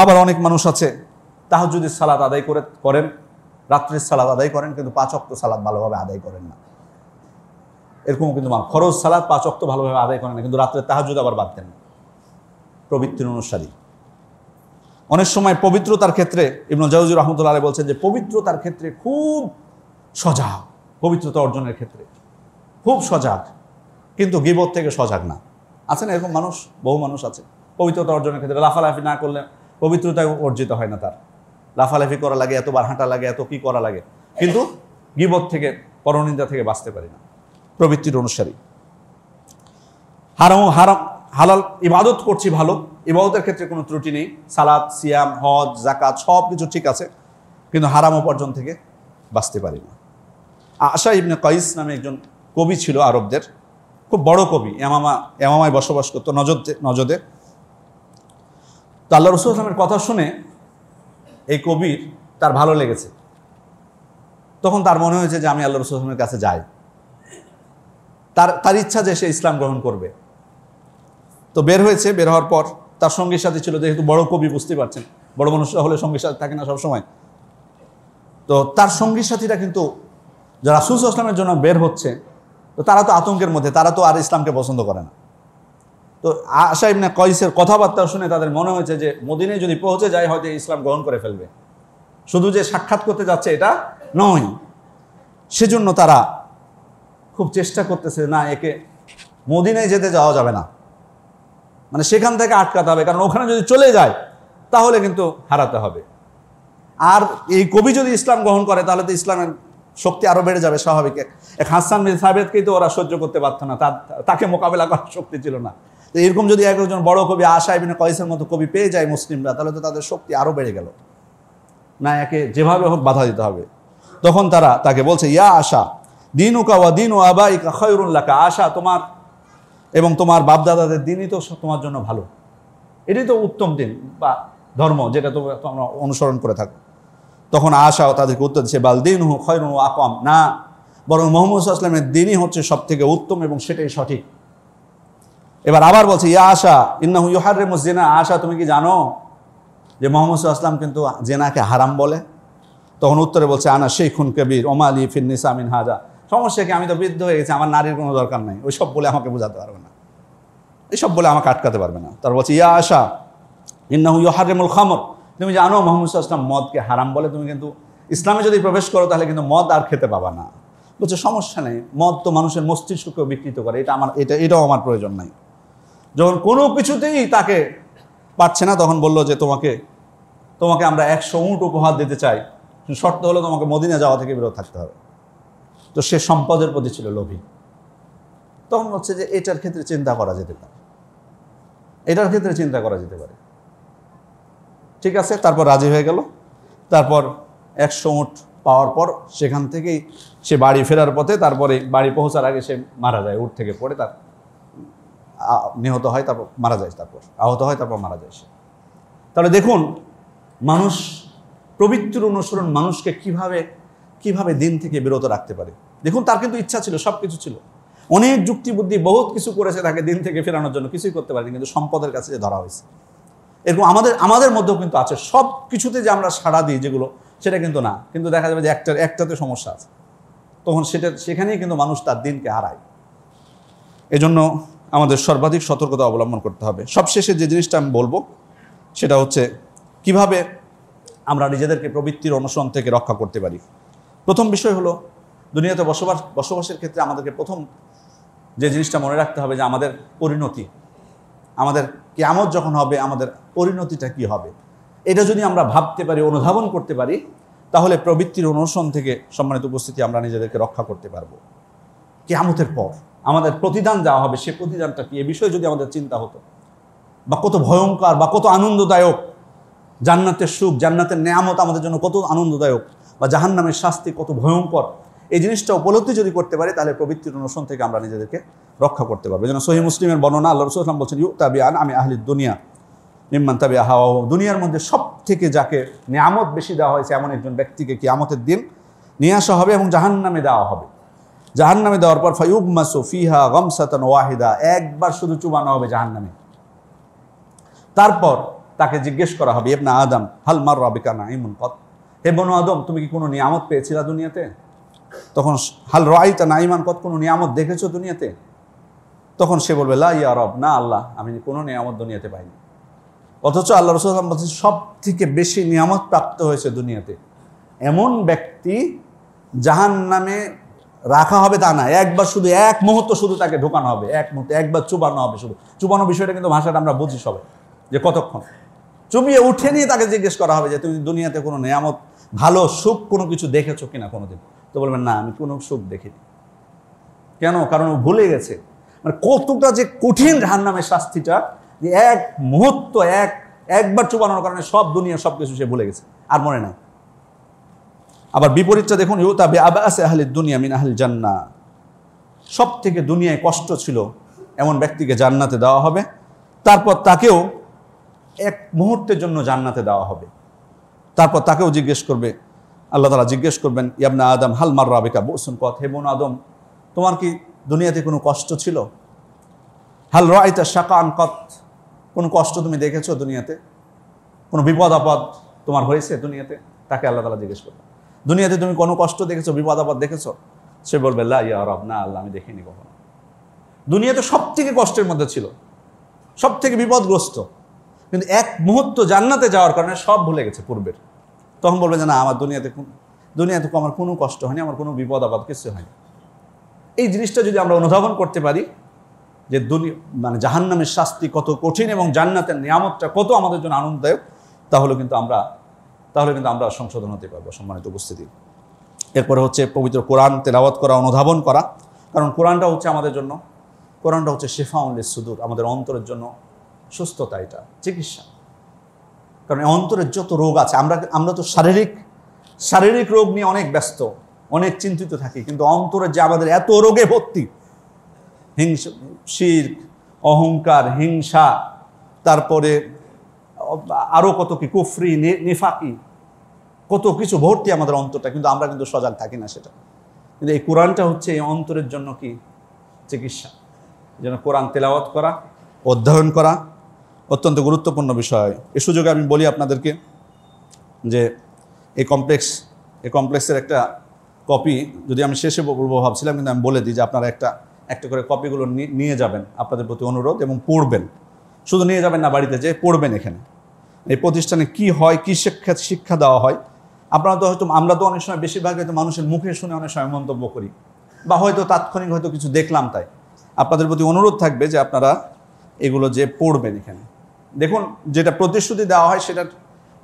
আবার অনেক মানুষ আছে তাহাজ্জুদের সালাত আদায় করেন, রাত্রির সালাত আদায় করেন, কিন্তু 5 ওয়াক্ত সালাত ভালোভাবে আদায় করেন না। এরকম কিন্তু ফরজ সালাত 5 ওয়াক্ত ভালোভাবে আদায় করেন না, কিন্তু রাত্রের তাহাজ্জুদ আবার বাদ দেন। প্রবৃত্তির অনুসারী। অনেক সময় পবিত্রতার ক্ষেত্রে ইবনে জাওজি রাহমাতুল্লাহ আলাইহি বলছেন যে পবিত্রতার ক্ষেত্রে খুব সজাগ, পবিত্রতা অর্জনের ক্ষেত্রে খুব সজাগ, কিন্তু গীবত থেকে সজাগ না। আছে না এরকম মানুষ? বহু মানুষ আছে পবিত্রতা অর্জনের ক্ষেত্রে লাফালাফি না করলে পবিত্রতা অর্জিত হয় না তার। লাফালাফি করা লাগে, এতবার হাঁটা লাগে, এত কি করা লাগে, কিন্তু গীবত থেকে, পরনিন্দা থেকে বাঁচতে পারি না। প্রবৃত্তির অনুসারী। হালাল ইবাদত করছি, ভালো ইবাদতের ক্ষেত্রে কোনো ত্রুটি নেই, সালাত, সিয়াম, হজ, জাকাত সব কিছু ঠিক আছে, কিন্তু হারাম উপার্জন থেকে বাঁচতে পারি না। আশা ইবনে কাইস নামে একজন কবি ছিল আরবদের, খুব বড় কবি, ইয়ামামায় বসবাস করতো নজদে। তো আল্লাহ রাসূল সাল্লাল্লাহু আলাইহি ওয়াসাল্লামের কথা শুনে এই কবির তার ভালো লেগেছে। তখন তার মনে হয়েছে যে আমি আল্লাহ রাসূল সাল্লাল্লাহু আলাইহি ওয়াসাল্লামের কাছে যাই। তার ইচ্ছা যে সে ইসলাম গ্রহণ করবে। তো বের হওয়ার পর তার সঙ্গীর সাথে ছিল, যেহেতু বড় কবি, বুঝতে পারছেন বড় মানুষরা হলে সঙ্গীর সাথে থাকে না সবসময়। তো তার সঙ্গীর সাথীরা কিন্তু যারা রাসূল সাল্লাল্লাহু আলাইহি ওয়াসাল্লামের জন্য বের হচ্ছে, তো তারা তো আতঙ্কের মধ্যে, তারা তো আর ইসলামকে পছন্দ করে না। তো আশা ইবনে কাইসের কথাবার্তা শুনে তাদের মনে হয়েছে যে মদিনায় যদি পৌঁছে যায়, হয়তো ইসলাম গ্রহণ করে ফেলবে, শুধু যে সাক্ষাৎ করতে যাচ্ছে এটা নয়। সেজন্য তারা খুব চেষ্টা করতেছে, না একে মদিনায় যেতে যাওয়া যাবে না, মানে সেখান থেকে আটকাতে হবে, কারণ ওখানে যদি চলে যায় তাহলে কিন্তু হারাতে হবে। আর এই কবি যদি ইসলাম গ্রহণ করে তাহলে তো ইসলামের শক্তি আরো বেড়ে যাবে, স্বাভাবিক। এক হাসান বিন সাবিতকেই তো ওরা সহ্য করতে পারত না, তাকে মোকাবেলা করার শক্তি ছিল না। তো এরকম যদি একজন বড় কবি আশা ইবনে কাইসের মতো কবি পেয়ে যায় মুসলিমরা, তাহলে তো তাদের শক্তি আরো বেড়ে গেল। না, একে যেভাবে হোক বাধা দিতে হবে। তখন তারা তাকে বলছে, ইয়া আশা দীনুকা ওয়া দীনু আবাইকা খায়রুন লাকা, আশা তোমার এবং তোমার বাপদাদাদের দিনই তো তোমার জন্য ভালো, এটাই তো উত্তম দিন বা ধর্ম, যেটা তোমরা অনুসরণ করে থাকো। তখন আশা তাদেরকে উত্তর দিচ্ছে, বাল দীনুহু খায়রুন ওয়া আকওয়াম, না, বরং মুহাম্মদ সাল্লাল্লাহু আলাইহি ওয়াসাল্লামের দিনই হচ্ছে সবথেকে উত্তম এবং সেটাই সঠিক। এবার আবার বলছে, ইয়া আশা ইন্নাহু ইউহাররিমুজ জিনা, আশা তুমি কি জানো যে মুহাম্মদ সাল্লাল্লাহু আলাইহি ওয়াসাল্লাম কিন্তু জেনাকে হারাম বলে। তখন উত্তরে বলছে, আনা শেখুন কবির ওমা আলী ফিন নিসা মিন হাজা। সমস্যা কি, আমি তো বৃদ্ধ হয়ে গেছি, আমার নারীর কোনো দরকার নাই, ওই সব বলে আমাকে বোঝাতে পারবে না, এইসব বলে আমাকে আটকাতে পারবে না। তার বলছে, ইয়া আশা ইন্নাহু ইউহারিমুল খামর, তুমি জানো মুহাম্মদ সাল্লাল্লাহু আলাইহি ওয়াসাল্লাম মদকে হারাম বলে, তুমি কিন্তু ইসলামে যদি প্রবেশ করো তাহলে কিন্তু মদ আর খেতে পাবা না। বলছে সমস্যা নেই, মদ তো মানুষের মস্তিষ্ককেও বিকৃত করে, এটাও আমার প্রয়োজন নাই। যখন কোনো কিছুতেই তাকে পারছে না, তখন বলল যে তোমাকে আমরা 100 উট উপহার দিতে চাই, শর্ত হলো তোমাকে মদিনা যাওয়া থেকে বিরত থাকতে হবে। তো সে সম্পদের প্রতি ছিল লোভী। তখন হচ্ছে যে এটার ক্ষেত্রে চিন্তা করা যেতে পারে, এটার ক্ষেত্রে চিন্তা করা যেতে পারে। ঠিক আছে, তারপর রাজি হয়ে গেল। তারপর 100 উট পাওয়ার পর সেখান থেকেই সে বাড়ি ফেরার পথে, তারপরে বাড়ি পৌঁছার আগে সে মারা যায়, উট থেকে পড়ে তার নিহত হয়, তারপর মারা যায়, তারপর আহত হয়, তারপর মারা যায় সে। তাহলে দেখুন মানুষ প্রবৃত্তির অনুসরণ মানুষকে কিভাবে দিন থেকে বিরত রাখতে পারে। দেখুন তার কিন্তু ইচ্ছা ছিল, সব কিছু ছিল, অনেক যুক্তি বুদ্ধি বহুত কিছু করেছে তাকে দিন থেকে ফেরানোর জন্য, কিছুই করতে পারেনি, কিন্তু সম্পদের কাছে যে ধরা হয়েছে। এরকম আমাদের মধ্যেও কিন্তু আছে, সব কিছুতে যে আমরা সাড়া দিই যেগুলো, সেটা কিন্তু না, কিন্তু দেখা যাবে যে একটাতে সমস্যা আছে, তখন সেখানেই কিন্তু মানুষ তার দিনকে হারায়। এজন্য আমাদের সর্বাধিক সতর্কতা অবলম্বন করতে হবে। সবশেষে যে জিনিসটা আমি বলবো সেটা হচ্ছে কিভাবে আমরা নিজেদেরকে প্রবৃত্তির অনুসরণ থেকে রক্ষা করতে পারি। প্রথম বিষয় হলো, দুনিয়াতে বসবাসের ক্ষেত্রে আমাদেরকে প্রথম যে জিনিসটা মনে রাখতে হবে যে আমাদের পরিণতি, আমাদের কিয়ামত যখন হবে আমাদের পরিণতিটা কি হবে, এটা যদি আমরা ভাবতে পারি, অনুধাবন করতে পারি, তাহলে প্রবৃত্তির অনুসরণ থেকে সম্মানিত উপস্থিতি আমরা নিজেদেরকে রক্ষা করতে পারবো। কিয়ামতের পর আমাদের প্রতিদান দেওয়া হবে, সে প্রতিদানটা কি, এ বিষয়ে যদি আমাদের চিন্তা হতো, বা কত ভয়ঙ্কর বা কত আনন্দদায়ক, জান্নাতের সুখ, জান্নাতের নেয়ামত আমাদের জন্য কত আনন্দদায়ক, বা জাহান্নামের শাস্তি কত ভয়ঙ্কর, এই জিনিসটা উপলব্ধি যদি করতে পারি, তাহলে প্রবৃত্তির অনুসরণ থেকে আমরা নিজেদেরকে রক্ষা করতে পারবো। যেন সহিহ মুসলিমের বর্ণনা, আল্লাহ রাসূল সাল্লাল্লাহু আলাইহি ওয়াসাল্লাম বলছেন, ইউতাবিআন আমি আহলিদ দুনিয়া মিম্মান তাবিআ হাওয়াহু, দুনিয়ার মধ্যে সব থেকে যাকে নেয়ামত বেশি দেওয়া হয়েছে এমন একজন ব্যক্তিকে কিয়ামতের দিন নিয়ে আসা হবে এবং জাহান্নামে দেওয়া হবে। জাহান্নামে দেওয়ার পর ফায়ুগমাসু ফিহা গামসাতান ওয়াহিদা, একবার শুধু চুবানো হবে জাহান্নামে। তারপর তাকে জিজ্ঞেস করা হবে, ইবনা আদম হাল মাররা বিকা নাঈমুন কত, হে বনু আদম তুমি কি কোনো নিয়ামত পেয়েছিলা দুনিয়াতে? তখন হাল রাআইতা নাঈমান কত, কোনো নিয়ামত দেখেছো দুনিয়াতে? তখন সে বলবে, লা ইয়া রব, না আল্লাহ, আমি কোনো নিয়ামত দুনিয়াতে পাইনি। অথচ আল্লাহ রাসূল সাল্লাল্লাহু আলাইহি ওয়াসাল্লাম বলছেন সব থেকে বেশি নিয়ামত প্রাপ্ত হয়েছে দুনিয়াতে এমন ব্যক্তি, জাহান্নামে রাখা হবে তা না, একবার শুধু এক মুহূর্ত শুধু তাকে ঢোকানো হবে, এক মুহূর্ত একবার চুবানো হবে। শুধু চুবানো বিষয়টা কিন্তু ভাষাটা আমরা বুঝি সবাই, যে কতক্ষণ চুবিয়ে উঠে নিয়ে তাকে জিজ্ঞেস করা হবে যে তুমি দুনিয়াতে কোনো নিয়ামত, ভালো সুখ কোনো কিছু দেখেছো কিনা কোনোদিন? তো বলবেন না, আমি কোনো সুখ দেখিনি। কেন? কারণ ও ভুলে গেছে। মানে কতটা যে কঠিন জাহান্নামের শাস্তিটা, যে এক মুহূর্ত একবার চুবানোর কারণে সব দুনিয়া সব কিছু সে ভুলে গেছে, আর মনে নাই। আবার বিপরীতটা দেখুন, ইউতা বিআবাসি আহলিদ দুনিয়া মিন আহলিল জান্নাহ, সব থেকে দুনিয়ায় কষ্ট ছিল এমন ব্যক্তিকে জান্নাতে দেওয়া হবে, তারপর তাকেও এক মুহূর্তের জন্য জান্নাতে দেওয়া হবে। তারপর তাকেও জিজ্ঞেস করবে, আল্লাহ তাআলা জিজ্ঞেস করবেন, ইবনা আদম হাল মাররা বিকা বুসুন কত, হে বনু আদম তোমার কি দুনিয়াতে কোনো কষ্ট ছিল? হাল রাআইতা শাকান কত, কোনো কষ্ট তুমি দেখেছো দুনিয়াতে? কোনো বিপদ আপদ তোমার হয়েছে দুনিয়াতে? তাকে আল্লাহ তাআলা জিজ্ঞেস করবেন, দুনিয়াতে তুমি কোনো কষ্ট দেখেছো, বিপদ আপদ দেখেছো? সে বলবে, লা ইয়া রব, না আল্লাহ, আমি দেখিনি কখনো। দুনিয়াতে সব থেকে কষ্টের মধ্যে ছিল, সব থেকে বিপদগ্রস্ত, কিন্তু এক মুহূর্ত জান্নাতে যাওয়ার কারণে সব ভুলে গেছে পূর্বের। তখন বলবে যে না, আমার দুনিয়াতে আমার কোনো কষ্ট হয়নি, আমার কোনো বিপদ আপদ কিছু হয়নি। এই জিনিসটা যদি আমরা অনুধাবন করতে পারি যে মানে জাহান্নামের শাস্তি কত কঠিন এবং জান্নাতের নিয়ামতটা কত আমাদের জন্য আনন্দদায়ক, তাহলে কিন্তু আমরা সংশোধন হতে পারবো। সম্মানিত উপস্থিতি, এরপরে হচ্ছে পবিত্র কোরআন তেলাওয়াত করা, অনুধাবন করা। কারণ কোরআনটা হচ্ছে আমাদের জন্য, কোরআনটা হচ্ছে শিফাউন লিস-সুদূর, আমাদের অন্তরের জন্য সুস্থতা, এটা চিকিৎসা। কারণ অন্তরের যত রোগ আছে, আমরা তো শারীরিক রোগ নিয়ে অনেক ব্যস্ত, অনেক চিন্তিত থাকি, কিন্তু অন্তরের যে আমাদের এত রোগে ভর্তি, শিরক, অহংকার, হিংসা, তারপরে আরও কত কি, কুফরি, নিফাকি, কত কিছু ভর্তি আমাদের অন্তরটা, কিন্তু আমরা কিন্তু সজাগ থাকি না সেটা। কিন্তু এই কোরআনটা হচ্ছে এই অন্তরের জন্য কি চিকিৎসা। যেন কোরআন তেলাওয়াত করা, অধ্যয়ন করা অত্যন্ত গুরুত্বপূর্ণ বিষয়। এ সুযোগে আমি বলি আপনাদেরকে যে এই কমপ্লেক্স এই কমপ্লেক্সের একটা কপি যদি আমি শেষে বলবো ভাবছিলাম, কিন্তু আমি বলে দিই যে আপনারা একটা করে কপিগুলো নিয়ে যাবেন, আপনাদের প্রতি অনুরোধ, এবং পড়বেন। শুধু নিয়ে যাবেন না, বাড়িতে যে পড়বেন এখানে এই প্রতিষ্ঠানে কি হয়, কি শিক্ষা দেওয়া হয়। আপনারা তো হয়তো, আমরা তো অনেক সময় বেশিরভাগ হয়তো মানুষের মুখে শুনে অনেক সময় মন্তব্য করি, বা হয়তো তাৎক্ষণিক হয়তো কিছু দেখলাম, তাই আপনাদের প্রতি অনুরোধ থাকবে যে আপনারা এগুলো যে পড়বেন এখানে। দেখুন, যেটা প্রতিশ্রুতি দেওয়া হয় সেটা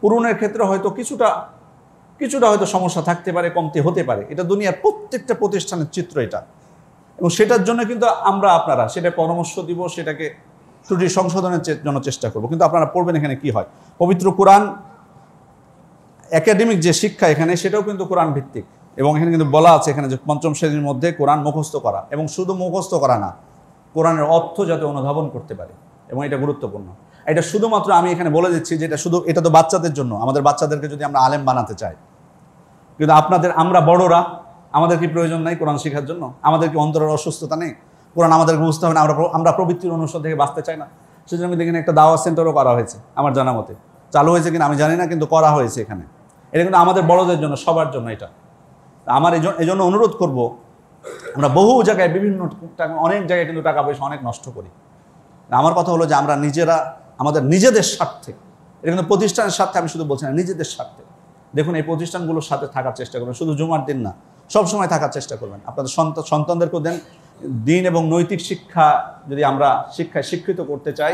পূরণের ক্ষেত্রে হয়তো কিছুটা হয়তো সমস্যা থাকতে পারে, কমতি হতে পারে। এটা দুনিয়ার প্রত্যেকটা প্রতিষ্ঠানের চিত্র এটা, এবং সেটার জন্য কিন্তু আপনারা সেটা পরামর্শ দিব, সেটাকে ত্রুটি সংশোধনের জন্য চেষ্টা করব। কিন্তু আপনারা পড়বেন এখানে কি হয়। পবিত্র কোরআন, একাডেমিক যে শিক্ষা এখানে, সেটাও কিন্তু কোরআন ভিত্তিক, এবং এখানে কিন্তু বলা আছে এখানে যে পঞ্চম শ্রেণীর মধ্যে কোরআন মুখস্থ করা, এবং শুধু মুখস্থ করা না, কোরআনের অর্থ যাতে অনুধাবন করতে পারে, এবং এটা গুরুত্বপূর্ণ। এটা শুধুমাত্র আমি এখানে বলে দিচ্ছি যে এটা তো বাচ্চাদের জন্য, আমাদের বাচ্চাদেরকে যদি আমরা আলেম বানাতে চাই, কিন্তু আমরা বড়রা, আমাদের কি প্রয়োজন নাই কোরআন শেখার জন্য? আমাদের কি অন্তরের অসুস্থতা নেই? কোরআন আমাদেরকে বুঝতে হবে না? আমরা প্রবৃত্তির অনুসার থেকে বাঁচতে চাই না? সেজন্য দেখেন একটা দাওয়াত সেন্টারও করা হয়েছে, আমার জানা মতে। চালু হয়েছে কিনা আমি জানি না, কিন্তু করা হয়েছে এখানে। এটা কিন্তু আমাদের বড়দের জন্য, সবার জন্য এটা। আমার এই জন্য অনুরোধ করব, আমরা বহু জায়গায় অনেক জায়গায় কিন্তু টাকা পয়সা অনেক নষ্ট করি। আমার কথা হলো যে আমরা নিজেরা আমাদের নিজেদের স্বার্থে, এটা কিন্তু প্রতিষ্ঠানের স্বার্থে আমি শুধু বলছি না, নিজেদের স্বার্থে দেখুন এই প্রতিষ্ঠানগুলোর সাথে থাকার চেষ্টা করবেন। শুধু জুমার দিন না, সবসময় থাকার চেষ্টা করবেন। আপনাদের সন্তানদেরকেও দেন দিন এবং নৈতিক শিক্ষা। যদি আমরা শিক্ষায় শিক্ষিত করতে চাই,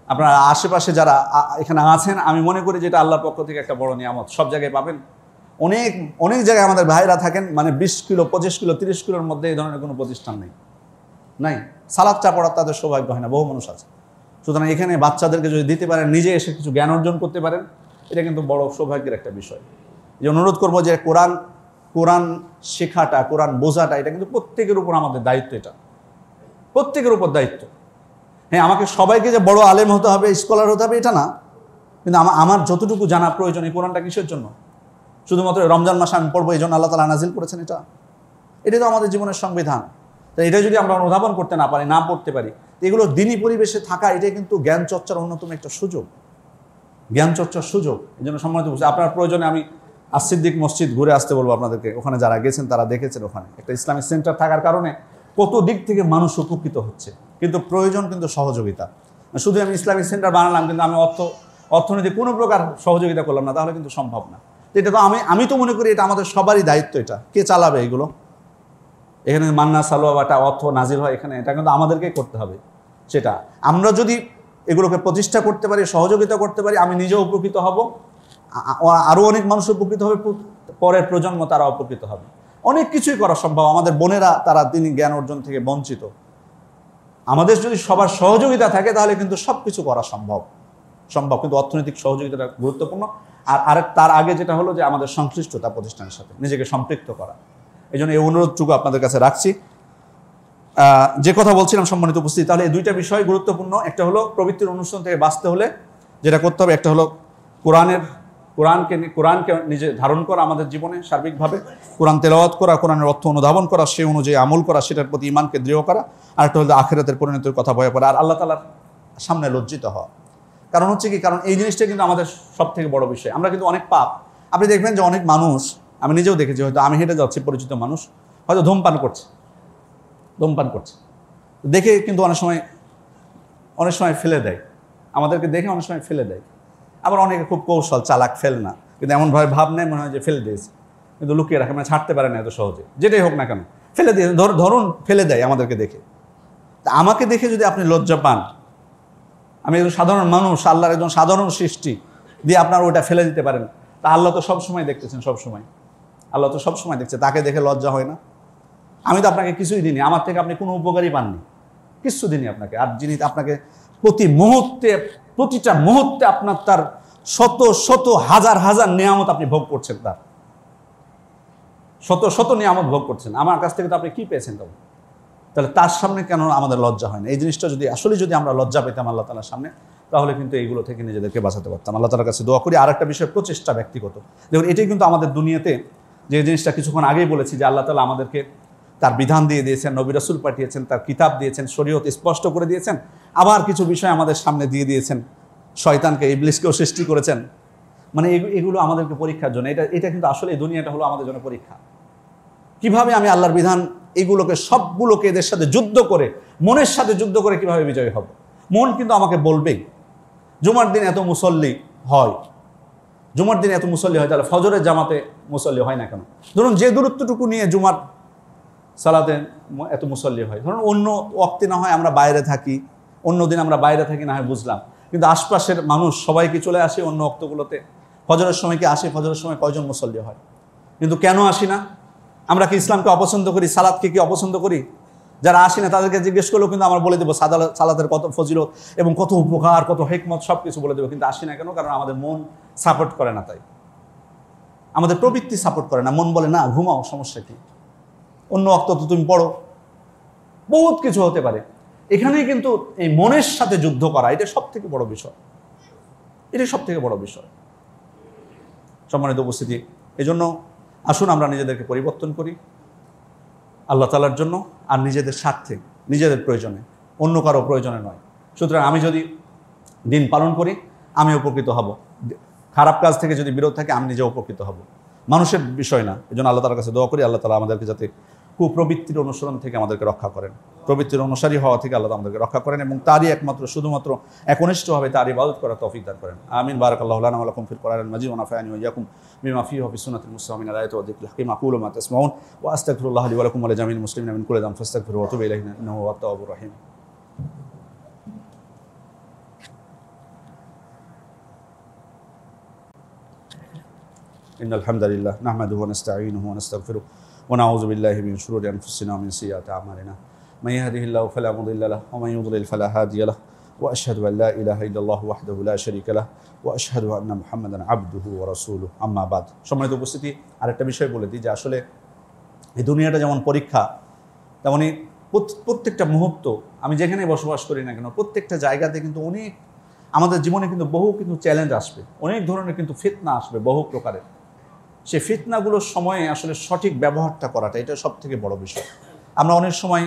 আপনারা আশেপাশে যারা এখানে আছেন, আমি মনে করি যেটা আল্লাহর পক্ষ থেকে একটা বড় নিয়ামত। সব জায়গায় পাবেন, অনেক জায়গায় আমাদের ভাইরা থাকেন, মানে 20 কিলো 25 কিলো 30 কিলোর মধ্যে এই ধরনের কোনো প্রতিষ্ঠান নাই। সালাদ চা পড়ার তাদের সৌভাগ্য হয় না, বহু মানুষ আছে। সুতরাং এখানে বাচ্চাদেরকে যদি দিতে পারেন, নিজে এসে কিছু জ্ঞান অর্জন করতে পারেন, এটা কিন্তু বড় সৌভাগ্যের একটা বিষয়। যে অনুরোধ করবো যে কোরআন শেখাটা, কোরআন বোঝাটা, এটা কিন্তু প্রত্যেকের উপর আমাদের দায়িত্ব। এটা প্রত্যেকের উপর দায়িত্ব। হ্যাঁ, আমাকে সবাইকে যে বড় আলেম হতে হবে, স্কলার হতে হবে, এটা না, কিন্তু আমার যতটুকু জানা প্রয়োজন, এই কোরআনটা কিসের জন্য? শুধুমাত্র রমজান মাসে আমি পড়বো এই জন্য আল্লাহ তাআলা নাজিল করেছেন? এটাই তো আমাদের জীবনের সংবিধান। তাই এটা যদি আমরা অনুধাবন করতে না পারি, না পড়তে পারি, এগুলো দিনী পরিবেশে থাকা, এটাই কিন্তু জ্ঞান চর্চার অন্যতম একটা সুযোগ, জ্ঞান চর্চার সুযোগ। এই জন্য সম্মানিত বুঝছি, আপনার প্রয়োজনে আমি সিদ্দিক মসজিদ ঘুরে আসতে বলবো আপনাদেরকে। ওখানে যারা গেছেন তারা দেখেছেন, ওখানে একটা ইসলামিক সেন্টার থাকার কারণে কত দিক থেকে মানুষ উপকৃত হচ্ছে। কিন্তু প্রয়োজন কিন্তু সহযোগিতা। শুধু আমি ইসলামিক সেন্টার বানালাম, কিন্তু আমি অর্থনৈতিক কোনো প্রকার সহযোগিতা করলাম না, তাহলে কিন্তু সম্ভব না। এটা তো আমি তো মনে করি এটা আমাদের সবারই দায়িত্ব। এটা কে চালাবে এগুলো? এখানে মান্না সালোয়া বা অর্থ নাজিল হয় এখানে, এটা কিন্তু আমাদেরকেই করতে হবে। সেটা আমরা যদি এগুলোকে প্রতিষ্ঠা করতে পারি, সহযোগিতা করতে পারি, আমি নিজেও উপকৃত হব, আরও অনেক মানুষ উপকৃত হবে, পরের প্রজন্ম তারা উপকৃত হবে। অনেক কিছুই করা সম্ভব। আমাদের বোনেরা, তারা দিনী জ্ঞান অর্জন থেকে বঞ্চিত। আমাদের যদি সবার সহযোগিতা থাকে, তাহলে কিন্তু সব কিছু করা সম্ভব। কিন্তু অর্থনৈতিক সহযোগিতাটা গুরুত্বপূর্ণ। আর তার আগে যেটা হলো যে আমাদের সংশ্লিষ্টতা প্রতিষ্ঠানের সাথে নিজেকে সম্পৃক্ত করা। এই জন্য এই অনুরোধটুকু আপনাদের কাছে রাখছি। যে কথা বলছিলাম সম্মানিত উপস্থিতি, তাহলে এই দুইটা বিষয় গুরুত্বপূর্ণ। একটা হলো প্রবৃত্তির অনুষ্ঠান থেকে বাঁচতে হলে যেটা করতে হবে, একটা হলো কোরআনকে নিজে ধারণ করা, আমাদের জীবনে সার্বিকভাবে কোরআন তেলাওয়াত করা, কোরআনের অর্থ অনুধাবন করা, সেই অনুযায়ী আমল করা, সেটার প্রতি ঈমানকে দৃঢ় করা। আর একটা হলো আখিরাতের পরিণতির কথা ভয় পড়া, আর আল্লাহ তাআলার সামনে লজ্জিত হওয়া। কারণ হচ্ছে কি, কারণ এই জিনিসটা কিন্তু আমাদের সব থেকে বড় বিষয়। আমরা কিন্তু অনেক পাপ, আপনি দেখবেন যে অনেক মানুষ, আমি নিজেও দেখেছি, হয়তো আমি হেঁটে যাচ্ছি, পরিচিত মানুষ হয়তো ধূমপান করছে, দেখে কিন্তু অনেক সময় ফেলে দেয়, আমাদেরকে দেখে অনেক সময় ফেলে দেয়। আবার অনেকে খুব কৌশল চালাক, ফেল না, কিন্তু এমনভাবে ভাব নেয় মনে হয় যে ফেলে দিয়েছে, কিন্তু লুকিয়ে রাখে, মানে ছাড়তে পারে না এত সহজে। যেটাই হোক না কেন ফেলে দিয়ে ধরুন ফেলে দেয় আমাদেরকে দেখে। তা আমাকে দেখে যদি আপনি লজ্জা পান, আমি একজন সাধারণ মানুষ, আল্লাহর একজন সাধারণ সৃষ্টি, দিয়ে আপনার ওটা ফেলে দিতে পারেন, তা আল্লাহ তো সবসময় দেখতেছেন, আল্লাহ তো সবসময় দেখছে। তাকে দেখে লজ্জা হয় না? আমি তো আপনাকে কিছুই দিইনি, আমার থেকে আপনি কোনো উপকারই পাননি, কিছু দিনই আপনাকে। আর যিনি আপনাকে প্রতিটা মুহূর্তে আপনার তার শত হাজার নিয়ামত আপনি ভোগ করছেন, তার শত নিয়ামত ভোগ করছেন, আমার কাছ থেকে তো আপনি কি পেয়েছেন? তাহলে তার সামনে কেন আমাদের লজ্জা হয় না? এই জিনিসটা যদি আমরা লজ্জা পেতাম আল্লাহ তাআলার সামনে, তাহলে কিন্তু এইগুলো থেকে নিজেদেরকে বাঁচাতে পারতাম। আল্লাহ তাআলার কাছে দোয়া করি। আর একটা বিষয়, প্রচেষ্টা ব্যক্তিগত। দেখুন, এটাই কিন্তু আমাদের দুনিয়াতে যে জিনিসটা কিছুক্ষণ আগেই বলেছি, যে আল্লাহ তাআলা আমাদেরকে তার বিধান দিয়ে দিয়েছেন, নবী রাসূল পাঠিয়েছেন, তার কিতাব দিয়েছেন, শরীয়ত স্পষ্ট করে দিয়েছেন, আবার কিছু বিষয় আমাদের সামনে দিয়ে দিয়েছেন, শয়তানকে, ইবলিসকেও সৃষ্টি করেছেন। মানে এগুলো আমাদেরকে পরীক্ষার জন্য, এটা কিন্তু আসলে এই দুনিয়াটা হলো আমাদের জন্য পরীক্ষা। কিভাবে আমি আল্লাহর বিধান এগুলোকে সবগুলোকে এদের সাথে যুদ্ধ করে, মনের সাথে যুদ্ধ করে কিভাবে বিজয়ী হব। মন কিন্তু আমাকে বলবেই, জুমার দিন এত মুসল্লি হয়, জুমার দিন এত মুসল্লি হয়, তাহলে ফজরের জামাতে মুসল্লি হয় না কেন? ধরুন যে দূরত্বটুকু নিয়ে জুমার সালাতে এত মুসল্লি হয়, ধরুন অন্য ওয়াক্তে না হয় আমরা বাইরে থাকি, অন্য দিন আমরা বাইরে থাকি না হয় বুঝলাম, কিন্তু আশপাশের মানুষ সবাই কি চলে আসে অন্য ওয়াক্তগুলোতে? ফজরের সময় কি আসে? ফজরের সময় কয়জন মুসল্লি হয়? কিন্তু কেন আসি না? আমরা কি ইসলামকে অপছন্দ করি? সালাদকে কি অপছন্দ করি? যারা আসি না তাদেরকে জিজ্ঞেস করলেও কিন্তু আমরা বলে দেবো সালাতের কত ফজিলত এবং কত উপকার, কত হিকমত, সব কিছু বলে দেবো, কিন্তু আসি না কেন? কারণ আমাদের মন সাপোর্ট করে না, তাই আমাদের প্রবৃত্তি সাপোর্ট করে না। মন বলে না, ঘুমাও, সমস্যা কি, অন্য অক্ত তো তুমি পড়ো, বহুত কিছু হতে পারে। এখানেই কিন্তু এই মনের সাথে যুদ্ধ করা, এটা সব থেকে বড় বিষয়, এটাই সব থেকে বড় বিষয়। সম্মানিত উপস্থিতি, এই জন্য আসুন আমরা নিজেদেরকে পরিবর্তন করি আল্লাহ তাআলার জন্য, আর নিজেদের স্বার্থে, নিজেদের প্রয়োজনে, অন্য কারো প্রয়োজনে নয়। সুতরাং আমি যদি দিন পালন করি আমি উপকৃত হব, খারাপ কাজ থেকে যদি বিরত থাকি আমি নিজে উপকৃত হব, মানুষের বিষয় না। এই জন্য আল্লাহ তাআলার কাছে দোয়া করি আল্লাহ তাআলা আমাদেরকে যাতে কুপ্রবৃত্তির অনুসরণ থেকে আমাদেরকে রক্ষা করেন, প্রবৃত্তির অনুসারী হওয়া থেকে আল্লাহ আমাদেরকে রক্ষা করেন, এবং তারই একমাত্র শুধুমাত্র একনিষ্ঠভাবে তার ইবাদত করার তৌফিক দান করেন। আমিন। বারাকাল্লাহু লানা ওয়া লাকুম ফিল কুরআনিল মাজিদ ওয়া নাফা'নি ওয়া ইয়াকুম বিমা ফীহি ওয়া ফিস সুন্নাতিল মুস্তামিন আলাইহি ওয়া যিকরিল হাকীম। আকুলু মা তাসমাউন ওয়া আস্তাগফিরুল্লাহ লি ওয়া লাকুম ওয়া লিজামিল মুসলিমিনা মিন কুল্লি যামবিন ফাস্তাগফিরুহু ওয়া তুবু ইলাইহি ইন্নাহু হুয়াত তাওয়াবুর রহিম। ইন্নাল হামদালিল্লাহ নাহমাদুহু ওয়া নাস্তাঈনুহু ওয়া নাস্তাগফিরুহু ওয়া নাউযু বিল্লাহি মিন শুরুরি আনফুসিনা ওয়া মিন সাইয়্যাতি আমালিনা মান ইয়াহদিহিল্লাহু ফালা মুদিল্লা লাহু ওয়া মান ইউদ্লিল ফালা হাদিয়া লাহু ওয়া আশহাদু আন লা ইলাহা ইল্লাল্লাহু ওয়াহদাহু লা শারীকা লাহু ওয়া আশহাদু আন্না মুহাম্মাদান আবদুহু ওয়া রাসূলুহু। আম্মা বাদ। সম্মানিত উপস্থিতি, আরেকটা বিষয় বলে দিই যে আসলে এই দুনিয়াটা যেমন পরীক্ষা, তেমনি প্রত্যেকটা মুহূর্ত আমি যেখানে বসবাস করি না কেন, প্রত্যেকটা জায়গাতে কিন্তু অনেক আমাদের জীবনে কিন্তু বহু কিন্তু চ্যালেঞ্জ আসবে, অনেক ধরনের কিন্তু ফিতনা আসবে, বহু প্রকারের। সেই ফিতনাগুলোর সময়ে আসলে সঠিক ব্যবহারটা করাটা, এটা সব থেকে বড় বিষয়। আমরা অনেক সময়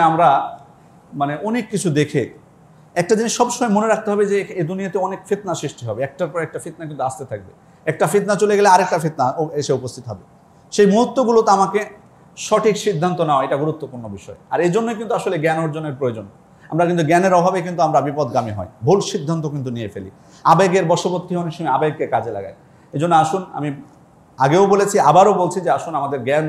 আমরা মানে অনেক কিছু দেখে একটা জিনিস সবসময় মনে রাখতে হবে যে এই দুনিয়াতে অনেক ফিতনা সৃষ্টি হবে, একটার পর একটা ফিতনা কিন্তু আসতে থাকবে। একটা ফিতনা চলে গেলে আরেকটা ফিতনা এসে উপস্থিত হবে। সেই মুহূর্তগুলোতে আমাকে সঠিক সিদ্ধান্ত নেওয়া, এটা গুরুত্বপূর্ণ বিষয়। আর এই জন্য কিন্তু আসলে জ্ঞান অর্জনের প্রয়োজন। আমরা কিন্তু জ্ঞানের অভাবে কিন্তু আমরা বিপদগামী হয়, ভুল সিদ্ধান্ত কিন্তু নিয়ে ফেলি, আবেগের বশবর্তী অনেক সময় আবেগকে কাজে লাগাই। এই জন্য আসুন, আমি আগেও বলেছি আবারও বলছি যে আসুন আমাদের জ্ঞান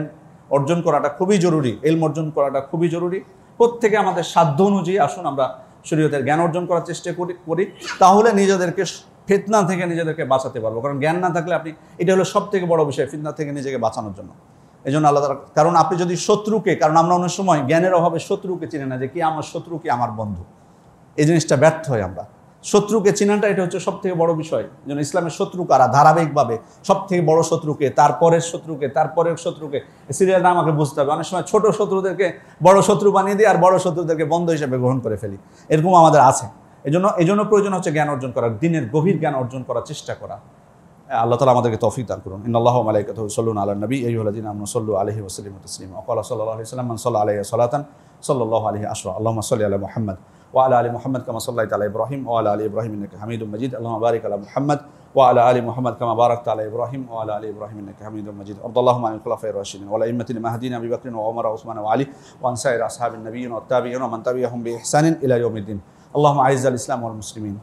অর্জন করাটা খুবই জরুরি, ইলম অর্জন করাটা খুবই জরুরি। প্রত্যেকে আমাদের সাধ্য অনুযায়ী আসুন আমরা শরীয়তের জ্ঞান অর্জন করার চেষ্টা করি, তাহলে নিজেদেরকে ফিতনা থেকে নিজেদেরকে বাঁচাতে পারবো। কারণ জ্ঞান না থাকলে আপনি, এটা হলো সব থেকে বড় বিষয় ফিতনা থেকে নিজেকে বাঁচানোর জন্য। এই জন্য আল্লাহ তাআলা, কারণ আপনি যদি শত্রুকে, কারণ আমরা অনেক সময় জ্ঞানের অভাবে শত্রুকে চিনি না যে কি আমার শত্রু কি আমার বন্ধু, এই জিনিসটা ব্যর্থ হয় আমরা। শত্রুকে চিনাটা এটা হচ্ছে সব থেকে বড় বিষয়। যেন ইসলামের শত্রু কারা, ধারাবাহিকভাবে সব থেকে বড় শত্রুকে, তারপরের শত্রুকে, তারপরের শত্রুকে, সিরিয়ালটা আমাকে বুঝতে হবে। অনেক সময় ছোট শত্রুদেরকে বড় শত্রু বানিয়ে দিই আর বড় শত্রুদেরকে বন্ধু হিসেবে গ্রহণ করে ফেলি, এরকম আমাদের আছে। এই জন্য প্রয়োজন হচ্ছে জ্ঞান অর্জন করা, দিনের গভীর জ্ঞান অর্জন করার চেষ্টা করা। আল্লাহ তাআলা আমাদেরকে তৌফিক দান করুন। ইন্নাল্লাহা ওয়া মালাইকাতুহু ইউসাল্লুনা আলান নবী ইয়া আইয়ুহাল্লাযীনা আমানু সাল্লু আলাইহি ওয়া সাল্লিমু তাসলিমা। ওয়া ক্বালা সাল্লাল্লাহু আলাইহি ওয়াসাল্লাম মান সাল্লা আলাইহি সালাতান সাল্লাল্লাহু আলাইহি আশরা। আল্লাহুম্মা সাল্লি আলা মুহাম্মাদ ওয়া আলা আলি মুহাম্মাদ কামা সাল্লাইতা আলা ইব্রাহিম ওয়া আলা আলি ইব্রাহিম ইন্নাকা হামিদুম মাজিদ। আল্লাহুম্মা বারিক আলা মুহাম্মাদ ওয়া আলা আলি মুহাম্মাদ কামা বারাকতা আলা ইব্রাহিম ওয়া আলা আলি ইব্রাহিম ইন্নাকা হামিদুম মাজিদ। আল্লাহুম্মা আনিল খুলাফায়ে রাশিদিন ওয়া আইম্মাতিল মাহদিন আবি বকর ওয়া ওমর ওয়া উসমান ওয়া আলী ওয়া আন সাইরি আসহাবিন নাবিয়্যিন ওয়া তাবিঈন ওয়া মান তাবি'আহুম বিইহসানিন ইলা ইয়াউমিদ্দিন। اللهم أعز الإسلام والمسلمين،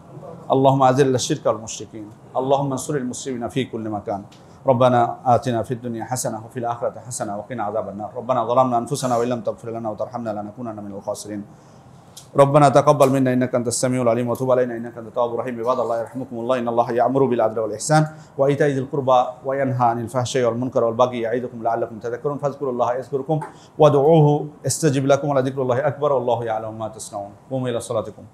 اللهم أذل الشرك والمشركين، اللهم انصر المسلمين في كل مكان. ربنا آتنا في الدنيا حسنة وفي الآخرة حسنة وقنا عذاب النار. ربنا ظلمنا أنفسنا وإن لم تغفر لنا وترحمنا لنكونن من الخاسرين. ربنا تقبل منا إنك أنت السميع العليم وتب علينا إنك أنت التواب الرحيم. عباد الله يرحمكم الله، إن الله يأمر بالعدل والإحسان وإيتاء ذي القربى وينهى عن الفحشاء والمنكر والبغي يعظكم لعلكم تذكرون. فاذكروا الله يذكركم وادعوه يستجب لكم ولذكر الله أكبر والله يعلم ما تصنعون. قوموا إلى صلاتكم.